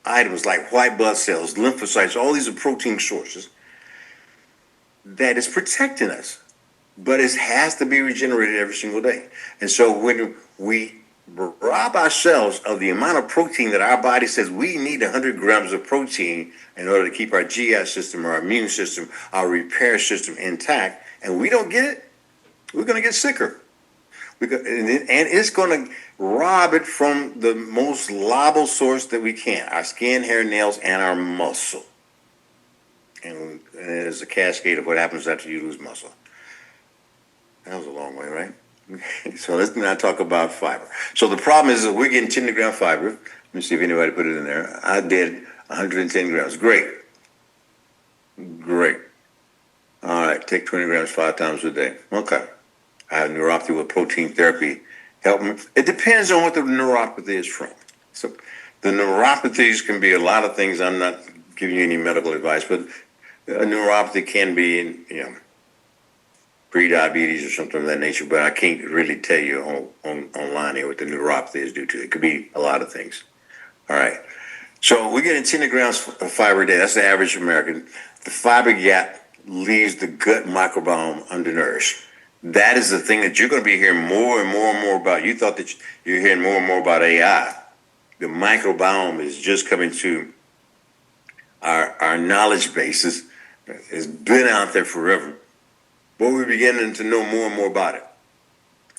items like white blood cells, lymphocytes, all these are protein sources that is protecting us. But it has to be regenerated every single day. And so when we rob ourselves of the amount of protein that our body says we need 100 grams of protein in order to keep our GI system, our immune system, our repair system intact, and we don't get it, we're going to get sicker. And it's going to rob it from the most liable source that we can, our skin, hair, nails, and our muscle. And there's a cascade of what happens after you lose muscle. That was a long way, right? So let's not talk about fiber. So the problem is that we're getting 10 gram fiber. Let me see if anybody put it in there. I did 110 grams. Great. All right, take 20 grams 5 times a day. Okay. I have neuropathy with protein therapy. Help me. It depends on what the neuropathy is from. So the neuropathies can be a lot of things. I'm not giving you any medical advice, but a neuropathy can be, pre-diabetes or something of that nature, but I can't really tell you online here what the neuropathy is due to. It could be a lot of things. All right. So we're getting 10 grams of fiber a day. That's the average American. The fiber gap leaves the gut microbiome undernourished. That is the thing that you're going to be hearing more and more and more about. You thought that you're hearing more and more about AI. The microbiome is just coming to our knowledge bases. It's been out there forever. But we're beginning to know more and more about it.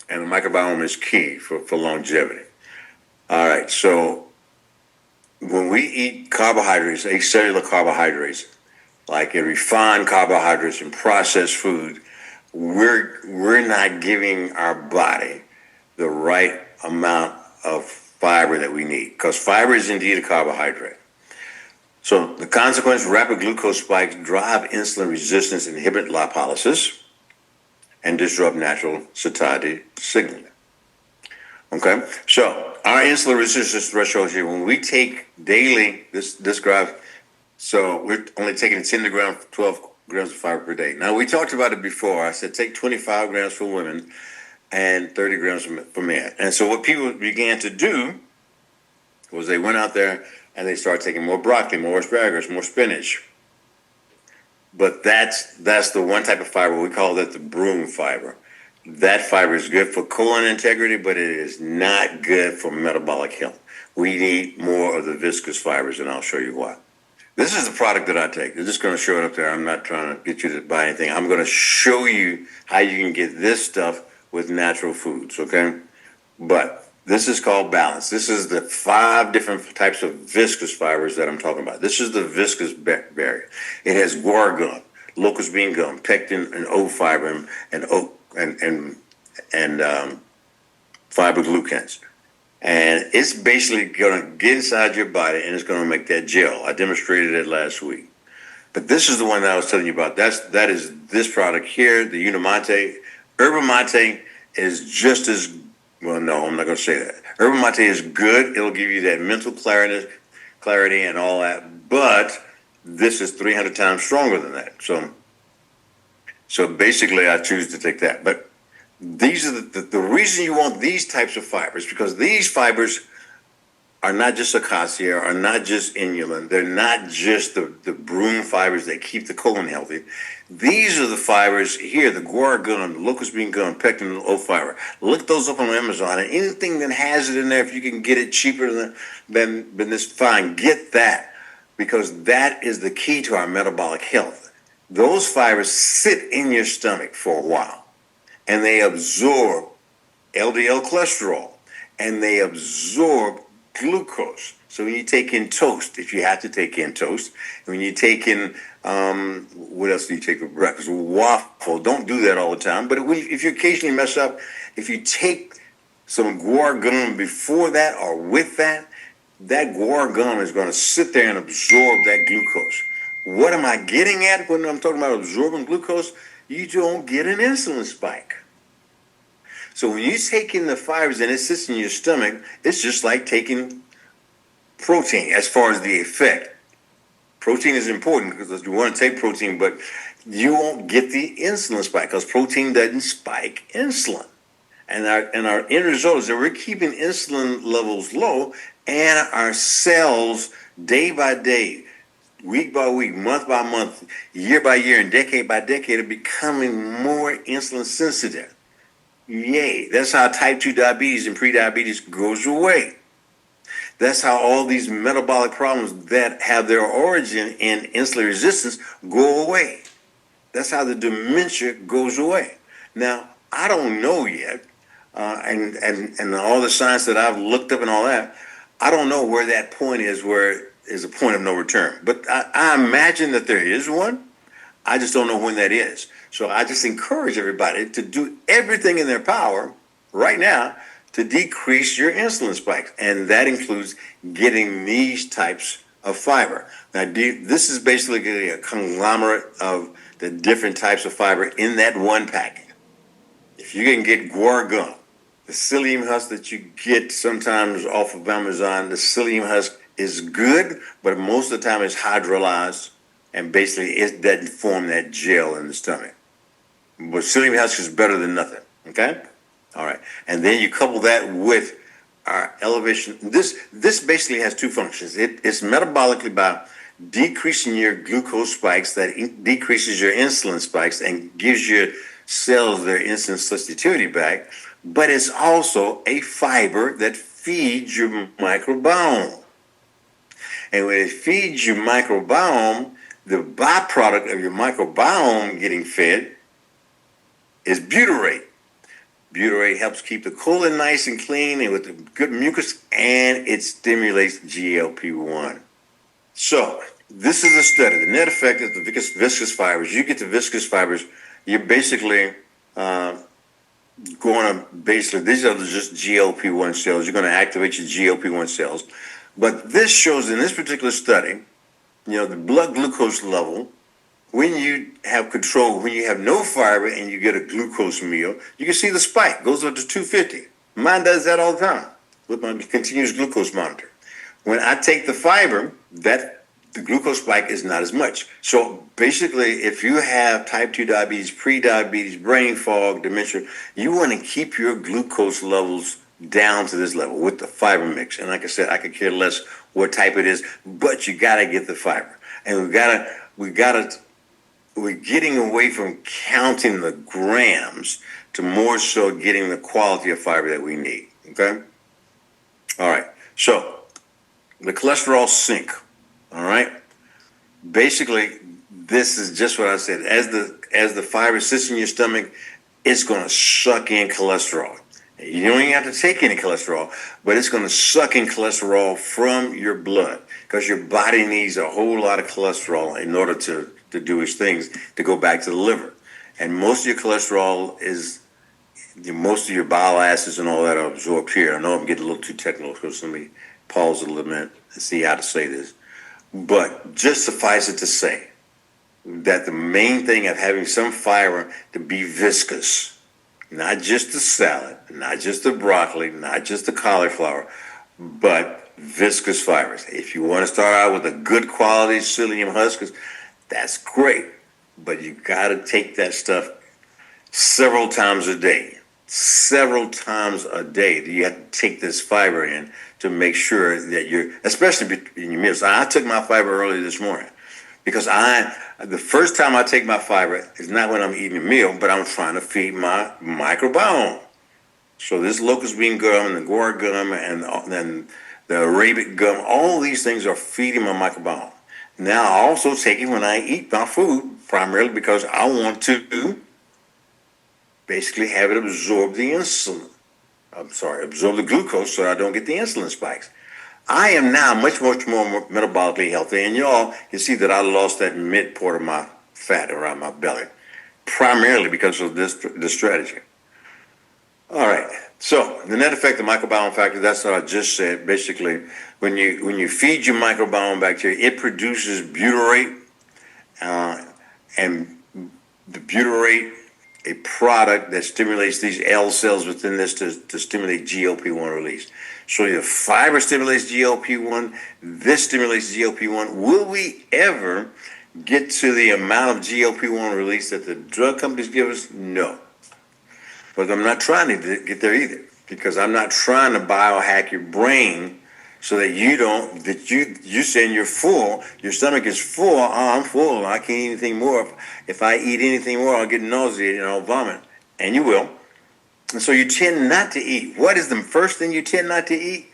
And the microbiome is key for longevity. All right, so when we eat carbohydrates, acellular carbohydrates, like a refined carbohydrates and processed food, we're not giving our body the right amount of fiber that we need, because fiber is indeed a carbohydrate. So the consequence, rapid glucose spikes drive insulin resistance, inhibit lipolysis, and disrupt natural satiety signaling. Okay, so our insulin resistance threshold here, when we take daily, this graph, so we're only taking 10 to 12 grams of fiber per day. Now, we talked about it before. I said take 25 grams for women and 30 grams for men. And so what people began to do was they went out there and they started taking more broccoli, more asparagus, more spinach. But that's the one type of fiber, we call that the broom fiber. That fiber is good for colon integrity, but it is not good for metabolic health. We need more of the viscous fibers, and I'll show you why. This is the product that I take. I'm just going to show it up there. I'm not trying to get you to buy anything. I'm going to show you how you can get this stuff with natural foods, okay? But this is called Balance. This is the 5 different types of viscous fibers that I'm talking about. This is the viscous barrier. It has guar gum, locust bean gum, pectin and oat fiber, and fiber glucans. And it's basically going to get inside your body and it's going to make that gel. I demonstrated it last week. But this is the one that I was telling you about. That is this product here, the Unimate. Herba Mate is just as Well, no, I'm not going to say that. Herba mate is good. It'll give you that mental clarity and all that. But this is 300 times stronger than that. So basically, I choose to take that. But these are the reason you want these types of fibers, because these fibers are not just acacia, are not just inulin. They're not just the broom fibers that keep the colon healthy. These are the fibers here, the guar gum, the locust bean gum, pectin, and oat fiber. Look those up on Amazon, and anything that has it in there, if you can get it cheaper than this, fine, get that, because that is the key to our metabolic health. Those fibers sit in your stomach for a while, and they absorb LDL cholesterol, and they absorb glucose. So when you take in toast, if you have to take in toast, when you take in, what else do you take for breakfast? Waffle. Don't do that all the time. But if you occasionally mess up, if you take some guar gum before that or with that, that guar gum is going to sit there and absorb that glucose. What am I getting at when I'm talking about absorbing glucose? You don't get an insulin spike. So when you take in the fibers and it sits in your stomach, it's just like taking protein as far as the effect. Protein is important because you want to take protein, but you won't get the insulin spike because protein doesn't spike insulin. And our end result is that we're keeping insulin levels low, and our cells, day by day, week by week, month by month, year by year, and decade by decade, are becoming more insulin sensitive. Yay. That's how type 2 diabetes and prediabetes goes away. That's how all these metabolic problems that have their origin in insulin resistance go away. That's how the dementia goes away. Now, I don't know yet, and all the science that I've looked up and all that, I don't know where that point is, where is a point of no return. But I imagine that there is one. I just don't know when that is. So I just encourage everybody to do everything in their power right now to decrease your insulin spikes. And that includes getting these types of fiber. Now, this is basically a conglomerate of the different types of fiber in that one packet. If you can get guar gum, the psyllium husk that you get sometimes off of Amazon, the psyllium husk is good, but most of the time it's hydrolyzed, and basically it doesn't form that gel in the stomach. But psyllium husk is better than nothing, okay? All right. And then you couple that with our elevation. This basically has two functions. It's metabolically by decreasing your glucose spikes, that decreases your insulin spikes and gives your cells their insulin sensitivity back. But it's also a fiber that feeds your microbiome. And when it feeds your microbiome, the byproduct of your microbiome getting fed is butyrate. Butyrate helps keep the colon nice and clean and with the good mucus, and it stimulates GLP-1. So this is a study. The net effect of the viscous fibers. You get the viscous fibers, you're basically these are just GLP-1 cells. You're going to activate your GLP-1 cells. But this shows in this particular study, the blood glucose level, when you have control, when you have no fiber and you get a glucose meal, you can see the spike goes up to 250. Mine does that all the time with my continuous glucose monitor. When I take the fiber, the glucose spike is not as much. So basically, if you have type 2 diabetes, pre-diabetes, brain fog, dementia, you want to keep your glucose levels down to this level with the fiber mix. And like I said, I could care less what type it is, but you got to get the fiber. And we're getting away from counting the grams to more so getting the quality of fiber that we need. Okay? All right. So the cholesterol sink. All right. Basically, this is just what I said. As the fiber sits in your stomach, it's going to suck in cholesterol. You don't even have to take any cholesterol, but it's going to suck in cholesterol from your blood because your body needs a whole lot of cholesterol in order to do its things, to go back to the liver. And most of your cholesterol most of your bile acids and all that are absorbed here. I know I'm getting a little too technical, so let me pause a little bit and see how to say this. But just suffice it to say that the main thing of having some fiber to be viscous, not just the salad, not just the broccoli, not just the cauliflower, but viscous fibers. If you want to start out with a good quality psyllium huskers, that's great. But you got to take that stuff several times a day. Several times a day, you have to take this fiber in to make sure that you're, especially in your meals. I took my fiber early this morning because the first time I take my fiber is not when I'm eating a meal, but I'm trying to feed my microbiome. So this locust bean gum and the guar gum and the Arabic gum, all these things are feeding my microbiome. Now I also take it when I eat my food, primarily because I want to basically have it absorb the insulin. Absorb the glucose so I don't get the insulin spikes. I am now much more metabolically healthy, and y'all can see that I lost that mid part of my fat around my belly, primarily because of this strategy. All right. So the net effect of microbiome factor, that's what I just said. Basically, when you feed your microbiome bacteria, it produces butyrate, and the butyrate, a product that stimulates these L cells within this to stimulate GLP-1 release. So your fiber stimulates GLP-1, this stimulates GLP-1. Will we ever get to the amount of GLP-1 release that the drug companies give us? No. But I'm not trying to get there either, because I'm not trying to biohack your brain so that you saying you're full, your stomach is full. Oh, I'm full, I can't eat anything more. If I eat anything more, I'll get nauseated and I'll vomit. And you will. And so you tend not to eat. What is the first thing you tend not to eat?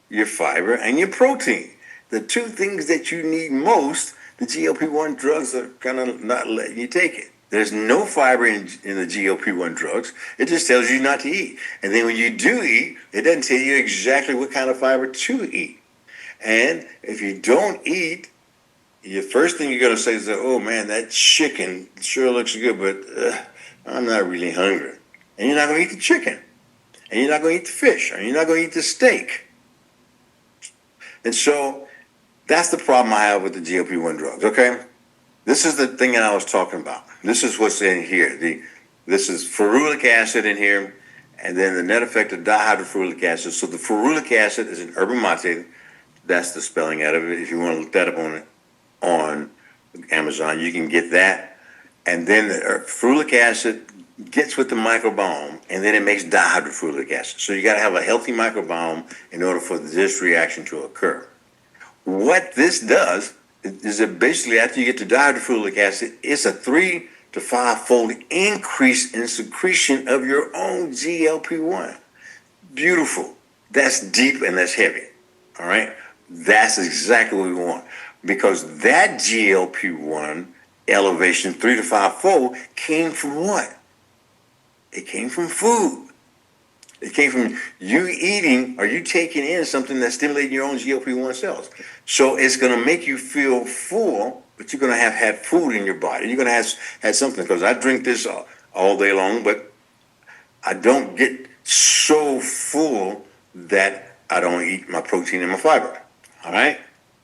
Your fiber and your protein. The two things that you need most, the GLP-1 drugs are kind of not letting you take it. There's no fiber in the GLP-1 drugs. It just tells you not to eat. And then when you do eat, it doesn't tell you exactly what kind of fiber to eat. And if you don't eat, the first thing you're going to say is, oh man, that chicken sure looks good, but I'm not really hungry. And you're not going to eat the chicken. And you're not going to eat the fish. And you're not going to eat the steak. And so that's the problem I have with the GLP-1 drugs, okay? This is the thing that I was talking about. This is what's in here. This is ferulic acid in here, and then the net effect of dihydroferulic acid. So the ferulic acid is an yerba mate. That's the spelling out of it. If you want to look that up on Amazon, you can get that. And then the ferulic acid gets with the microbiome, and then it makes dihydroferulic acid. So you got to have a healthy microbiome in order for this reaction to occur. What this does is that basically after you get to dihydroferulic acid, it's a 3 to 5-fold increase in secretion of your own GLP-1. Beautiful. That's deep and that's heavy. All right? That's exactly what we want. Because that GLP-1 elevation, 3 to 5-fold, came from what? It came from food. It came from you eating or you taking in something that's stimulating your own GLP-1 cells. So it's going to make you feel full, but you're going to have had food in your body. You're going to have had something, because I drink this all day long, but I don't get so full that I don't eat my protein and my fiber. All right?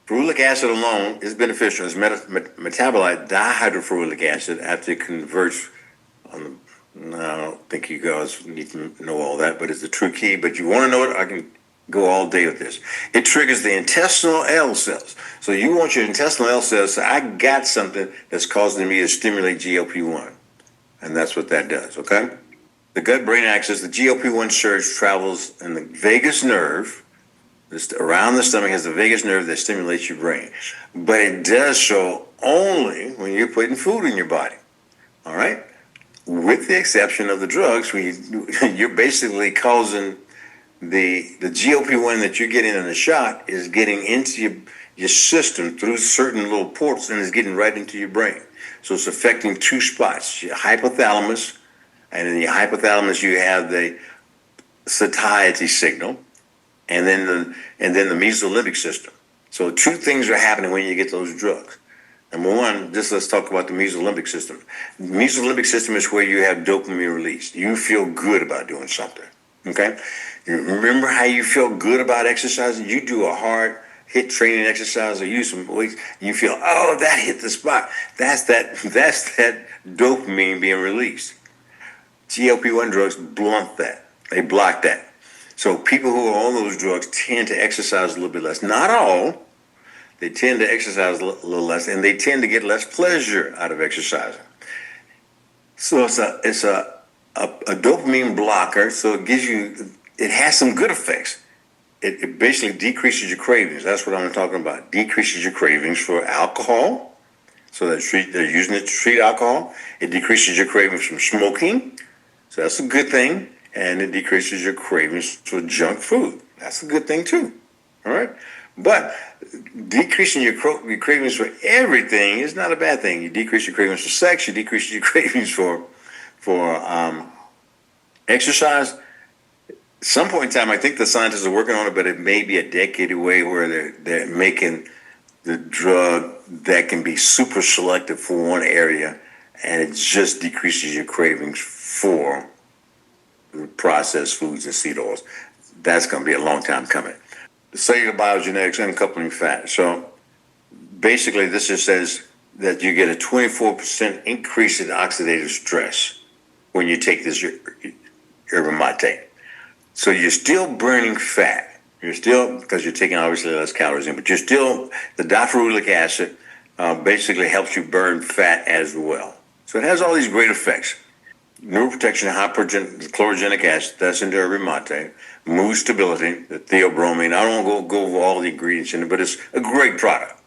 Ferulic acid alone is beneficial. It's metabolite dihydroferulic acid after it converts on the. No, I don't think you guys need to know all that, but it's the true key. But you want to know it, I can go all day with this. It triggers the intestinal L cells. So you want your intestinal L cells, so I got something that's causing me to stimulate GLP-1. And that's what that does, okay? The gut-brain axis, the GLP-1 surge travels in the vagus nerve. Around the stomach has the vagus nerve that stimulates your brain. But it does so only when you're putting food in your body, all right? With the exception of the drugs, you're basically causing the GLP-1 that you're getting in the shot is getting into your system through certain little ports and is getting right into your brain. So it's affecting two spots, your hypothalamus, and in your hypothalamus you have the satiety signal, and then the mesolimbic system. So two things are happening when you get those drugs. Number one, let's talk about the mesolimbic system. The mesolimbic system is where you have dopamine release. You feel good about doing something, okay? You remember how you feel good about exercising? You do a hard hit training exercise or use some weights, you feel, oh, that hit the spot. That's that dopamine being released. GLP-1 drugs blunt that. They block that. So people who are on those drugs tend to exercise a little bit less. Not all. They tend to exercise a little less, and they tend to get less pleasure out of exercising. So it's a dopamine blocker. So it has some good effects. It basically decreases your cravings. That's what I'm talking about. Decreases your cravings for alcohol. So they're using it to treat alcohol. It decreases your cravings from smoking. So that's a good thing. And it decreases your cravings for junk food. That's a good thing too. All right. But decreasing your cravings for everything is not a bad thing. You decrease your cravings for sex. You decrease your cravings for exercise. At some point in time, I think the scientists are working on it, but it may be a decade away where they're making the drug that can be super selective for one area, and it just decreases your cravings for processed foods and seed oils. That's going to be a long time coming. The cellular biogenetics uncoupling fat. So basically, this just says that you get a 24% increase in oxidative stress when you take this yerba mate. So you're still burning fat. You're still, because you're taking obviously less calories in, but you're still, the diferulic acid basically helps you burn fat as well. So it has all these great effects. Neuroprotection, chlorogenic acid, that's in the yerba mate. Mood stability, the theobromine. I don't want to go over all the ingredients in it, but it's a great product.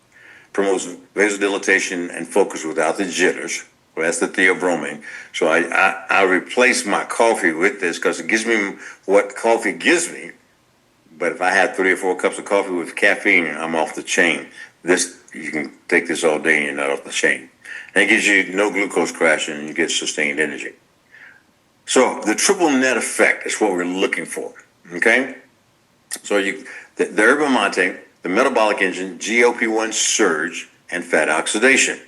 Promotes vasodilatation and focus without the jitters. Well, that's the theobromine. So I replace my coffee with this because it gives me what coffee gives me. But if I had 3 or 4 cups of coffee with caffeine, I'm off the chain. This, you can take this all day and you're not off the chain. And it gives you no glucose crash and you get sustained energy. So the triple net effect is what we're looking for. Okay? So the yerba mate, the metabolic engine, GLP-1 surge, and fat oxidation.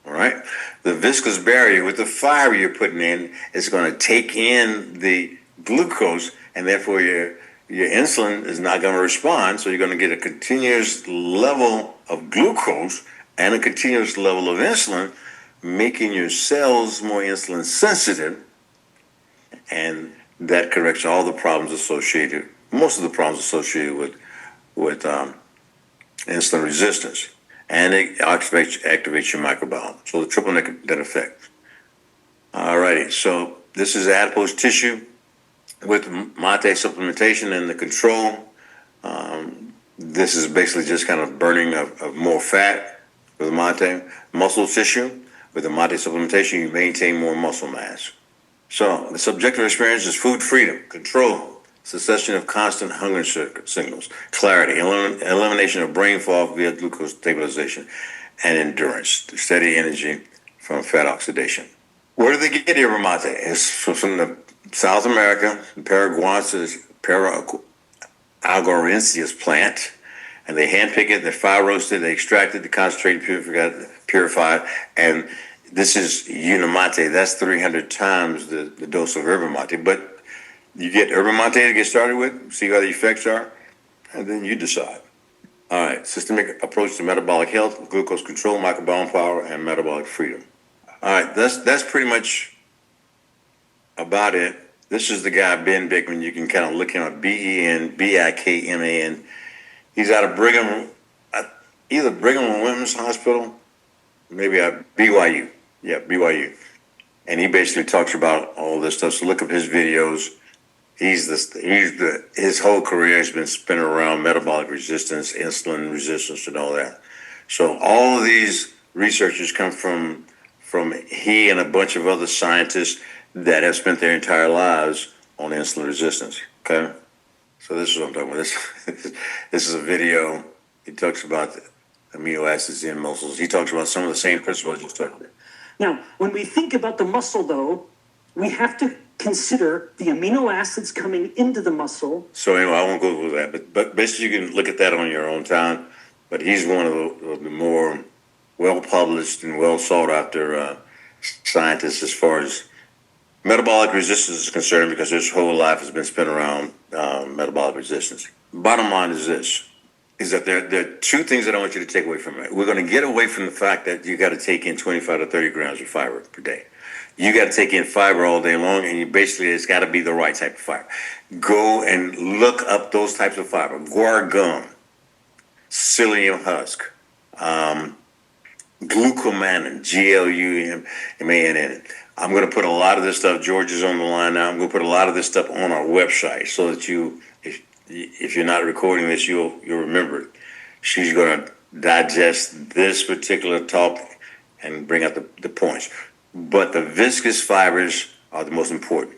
All right? The viscous barrier with the fiber you're putting in is going to take in the glucose, and therefore your insulin is not going to respond. So you're going to get a continuous level of glucose and a continuous level of insulin, making your cells more insulin sensitive, and that corrects all the problems associated, most of the problems associated with insulin resistance. And it activates your microbiome. So the triple net effect. All righty. So this is adipose tissue with mate supplementation and the control. This is basically just kind of burning of more fat with mate. Muscle tissue with the mate supplementation, you maintain more muscle mass. So the subjective experience is food freedom, control, cessation of constant hunger signals, clarity, elimination of brain fog via glucose stabilization, and endurance, steady energy from fat oxidation. Where do they get yerba mate? It's from the South America, the Paraguarensis plant, and they handpick it, they fire roast it, they extract it, they concentrate, purified, and this is Unimate. That's 300 times the dose of yerba mate. But you get yerba mate to get started with, see how the effects are, and then you decide. All right, systemic approach to metabolic health, glucose control, microbiome power, and metabolic freedom. All right, that's pretty much about it. This is the guy, Ben Bikman. You can kind of look him up, BenBikman. He's out of either Brigham and Women's Hospital, maybe BYU. Yeah, BYU. And he basically talks about all this stuff. So look up his videos. His whole career has been spinning around metabolic resistance, insulin resistance, and all that. So all of these researchers come from he and a bunch of other scientists that have spent their entire lives on insulin resistance. Okay, so this is what I'm talking about. This is a video. He talks about the amino acids in muscles. He talks about some of the same principles I just talked about. Now, when we think about the muscle, though, we have to consider the amino acids coming into the muscle. So anyway, I won't go over that, but basically you can look at that on your own time. But he's one of the more well-published and well-sought-after scientists as far as metabolic resistance is concerned, because his whole life has been spent around metabolic resistance. Bottom line is this, is that there are 2 things that I want you to take away from it. We're going to get away from the fact that you got to take in 25 to 30 grams of fiber per day. you got to take in fiber all day long, and you basically, it's got to be the right type of fiber. Go and look up those types of fiber: guar gum, psyllium husk, glucomannan, GLUMANN. I'm going to put a lot of this stuff. George is on the line now. I'm going to put a lot of this stuff on our website so that if you're not recording this, you'll remember it. She's going to digest this particular talk and bring out the points. But the viscous fibers are the most important.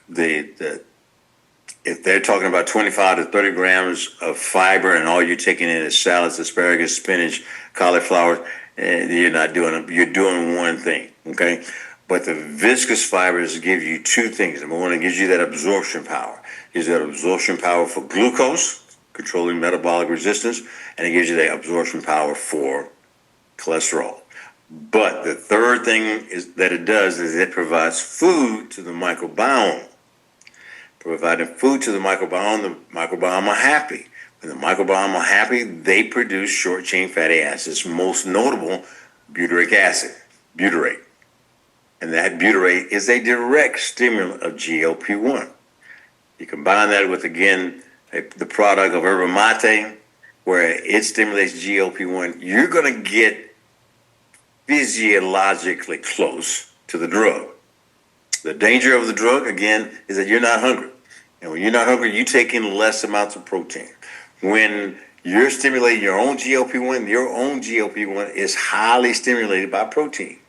If they're talking about 25 to 30 grams of fiber and all you're taking in is salads, asparagus, spinach, cauliflower, and you're not doing it, you're doing one thing, okay? But the viscous fibers give you two things. Number one, it gives you that absorption power. It gives you that absorption power for glucose, controlling metabolic resistance, and it gives you that absorption power for cholesterol. But the third thing that it does is it provides food to the microbiome. Providing food to the microbiome are happy. When the microbiome are happy, they produce short-chain fatty acids, most notable butyric acid, butyrate. And that butyrate is a direct stimulant of GLP-1. You combine that with, again, the product of yerba mate, where it stimulates GLP-1, you're going to get physiologically close to the drug. The danger of the drug, again, is that you're not hungry. And when you're not hungry, you take in less amounts of protein. When you're stimulating your own GLP-1 is highly stimulated by protein.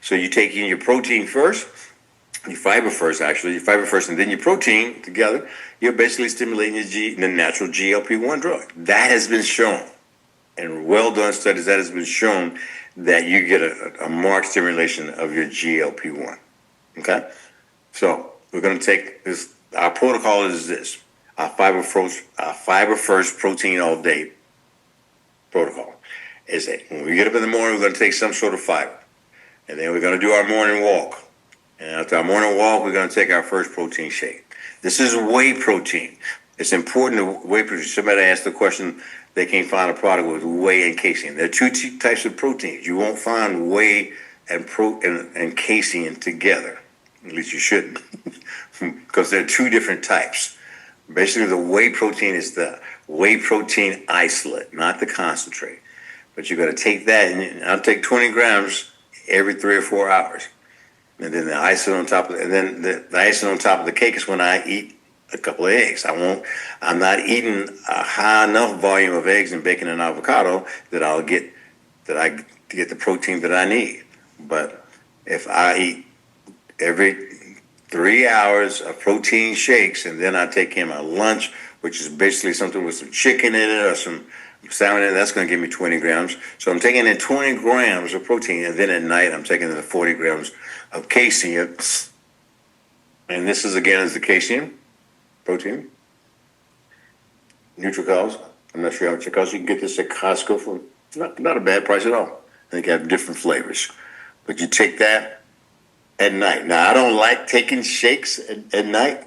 So you take in your protein first, your fiber first, and then your protein together. You're basically stimulating the natural GLP-1 drug. That has been shown, in well-done studies, that has been shown that you get a marked stimulation of your GLP-1. Okay? So we're going to take this. Our protocol is this. Our fiber first protein all day protocol is that when we get up in the morning, we're going to take some sort of fiber. And then we're going to do our morning walk. And after our morning walk, we're going to take our first protein shake. This is whey protein. It's important to whey protein. Somebody asked the question, they can't find a product with whey and casein. There are two types of proteins. You won't find whey and casein together. At least you shouldn't, because there are two different types. Basically, the whey protein is the whey protein isolate, not the concentrate. But you're going to take that, and I'll take 20 grams every 3 or 4 hours. And then the icing on top of it, and then the icing on top of the cake is when I eat a couple of eggs. I'm not eating a high enough volume of eggs and bacon and avocado that I get the protein that I need. But if I eat every 3 hours of protein shakes, and then I take in my lunch, which is basically something with some chicken in it or some salmon in it, that's going to give me 20 grams. So I'm taking in 20 grams of protein, and then at night I'm taking in the 40 grams of casein. And this is, again, is the casein protein. Nutricals. I'm not sure how much it costs. You can get this at Costco for not a bad price at all. They have different flavors. But you take that at night. Now, I don't like taking shakes at night,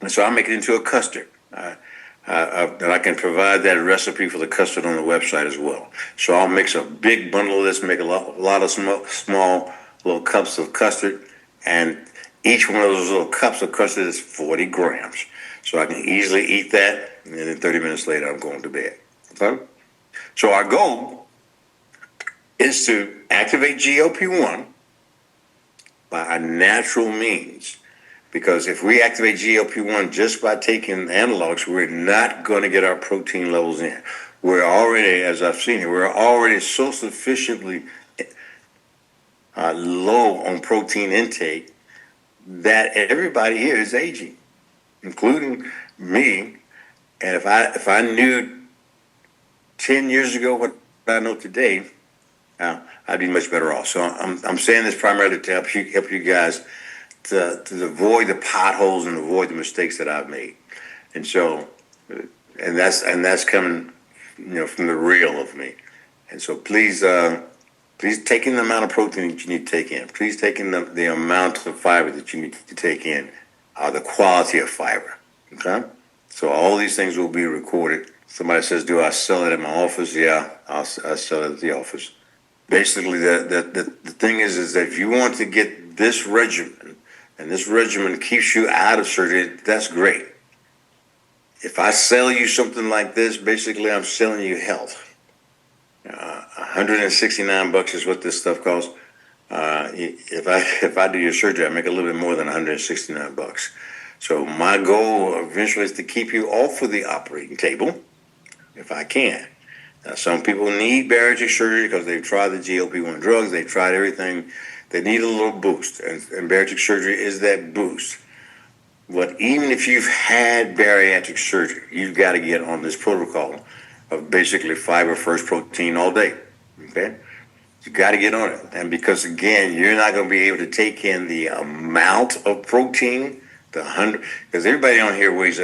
and so I make it into a custard. And I can provide that recipe for the custard on the website as well. So I'll mix a big bundle of this, make a lot of small little cups of custard, and each one of those little cups of custard is 40 grams. So I can easily eat that, and then 30 minutes later, I'm going to bed. Okay? So our goal is to activate GLP-1 by a natural means. Because if we activate GLP-1 just by taking analogs, we're not going to get our protein levels in. We're already, as I've seen here, we're already so sufficiently low on protein intake that everybody here is aging, including me. And if I knew 10 years ago what I know today, I'd be much better off. So I'm saying this primarily to help you guys to avoid the potholes and avoid the mistakes that I've made. And so, and that's coming, from the real of me. And so please take in the amount of protein that you need to take in. Please take in the amount of fiber that you need to take in, the quality of fiber. Okay? So all these things will be recorded. Somebody says, do I sell it in my office? Yeah, I'll sell it at the office. basically the thing is that if you want to get this regimen, and this regimen keeps you out of surgery, that's great. If I sell you something like this, basically I'm selling you health. $169 is what this stuff costs. If I do your surgery, I make a little bit more than $169. So my goal eventually is to keep you off of the operating table, if I can. Now, some people need bariatric surgery because they've tried the GLP-1 drugs, they've tried everything. They need a little boost, and bariatric surgery is that boost. But even if you've had bariatric surgery, you've got to get on this protocol of basically fiber first, protein all day. Okay? You got to get on it. And because, again, you're not going to be able to take in the amount of protein, because everybody on here weighs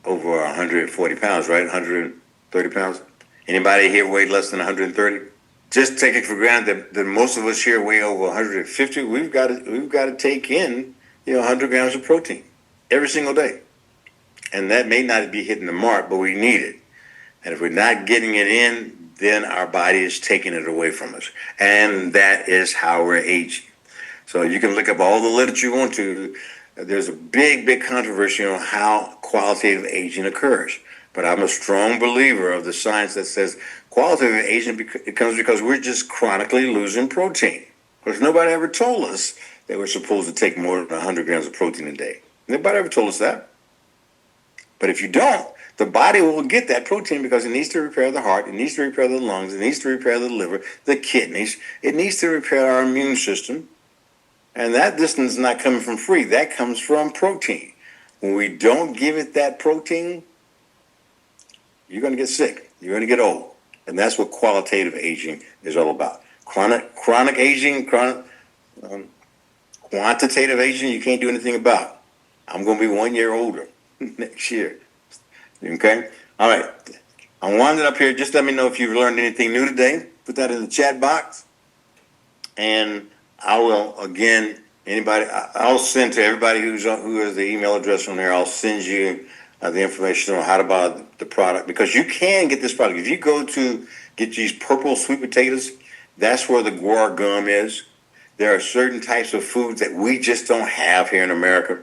over 140 pounds, right? 130 pounds. Anybody here weigh less than 130? Just take it for granted that most of us here weigh over 150. We've got to take in 100 grams of protein every single day, and that may not be hitting the mark, but we need it. And if we're not getting it in, then our body is taking it away from us, and that is how we're aging. So you can look up all the literature you want to. There's a big controversy on how qualitative aging occurs. But I'm a strong believer of the science that says qualitative aging comes because we're just chronically losing protein. Because nobody ever told us that we're supposed to take more than 100 grams of protein a day. Nobody ever told us that. But if you don't, the body will get that protein because it needs to repair the heart, it needs to repair the lungs, it needs to repair the liver, the kidneys, it needs to repair our immune system. And that distance is not coming from free. That comes from protein. When we don't give it that protein, you're going to get sick. You're going to get old. And that's what qualitative aging is all about. Chronic aging, quantitative aging, you can't do anything about. I'm going to be 1 year older next year. Okay? All right. I'm winding up here. Just let me know if you've learned anything new today. Put that in the chat box. And I will, again, I'll send to everybody who has the email address on there, I'll send you the information on how to buy the product, because you can get this product. If you go to get these purple sweet potatoes, that's where the guar gum is. There are certain types of foods that we just don't have here in America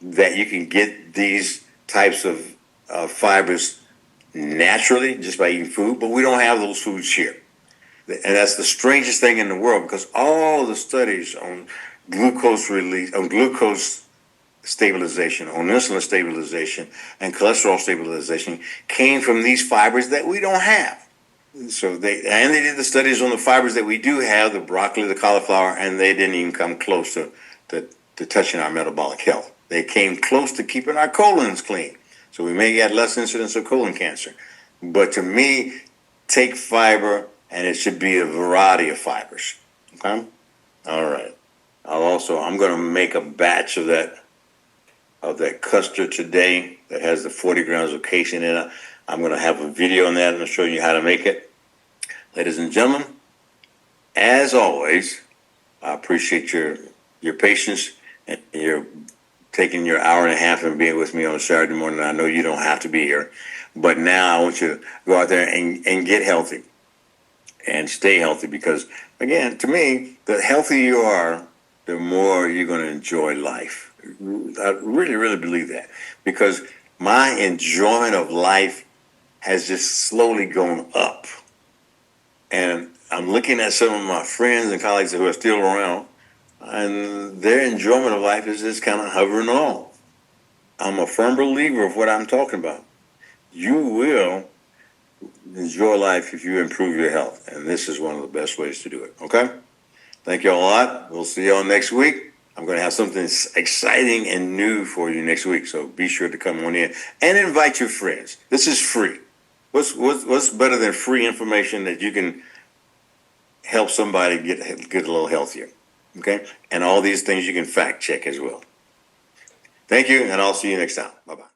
that you can get these types of fibers naturally just by eating food, but we don't have those foods here. And that's the strangest thing in the world, because all the studies on glucose release, on glucose stabilization, on insulin stabilization, and cholesterol stabilization came from these fibers that we don't have. So they did the studies on the fibers that we do have, the broccoli, the cauliflower, and they didn't even come close to touching our metabolic health. They came close to keeping our colons clean. So we may get less incidence of colon cancer. But to me, take fiber, and it should be a variety of fibers. Okay? All right. I'm going to make a batch of that custard today that has the 40 grams of casein in it. I'm going to have a video on that and I'll show you how to make it. Ladies and gentlemen, as always, I appreciate your patience and your taking your hour and a half and being with me on a Saturday morning. I know you don't have to be here, but now I want you to go out there and get healthy and stay healthy, because, again, to me, the healthier you are, the more you're going to enjoy life. I really, really believe that, because my enjoyment of life has just slowly gone up. And I'm looking at some of my friends and colleagues who are still around, and their enjoyment of life is just kind of hovering along. I'm a firm believer of what I'm talking about. You will enjoy life if you improve your health, and this is one of the best ways to do it. Okay? Thank you all a lot. We'll see you all next week. I'm going to have something exciting and new for you next week, so be sure to come on in and invite your friends. This is free. What's better than free information that you can help somebody get a little healthier? Okay? And all these things you can fact check as well. Thank you, and I'll see you next time. Bye-bye.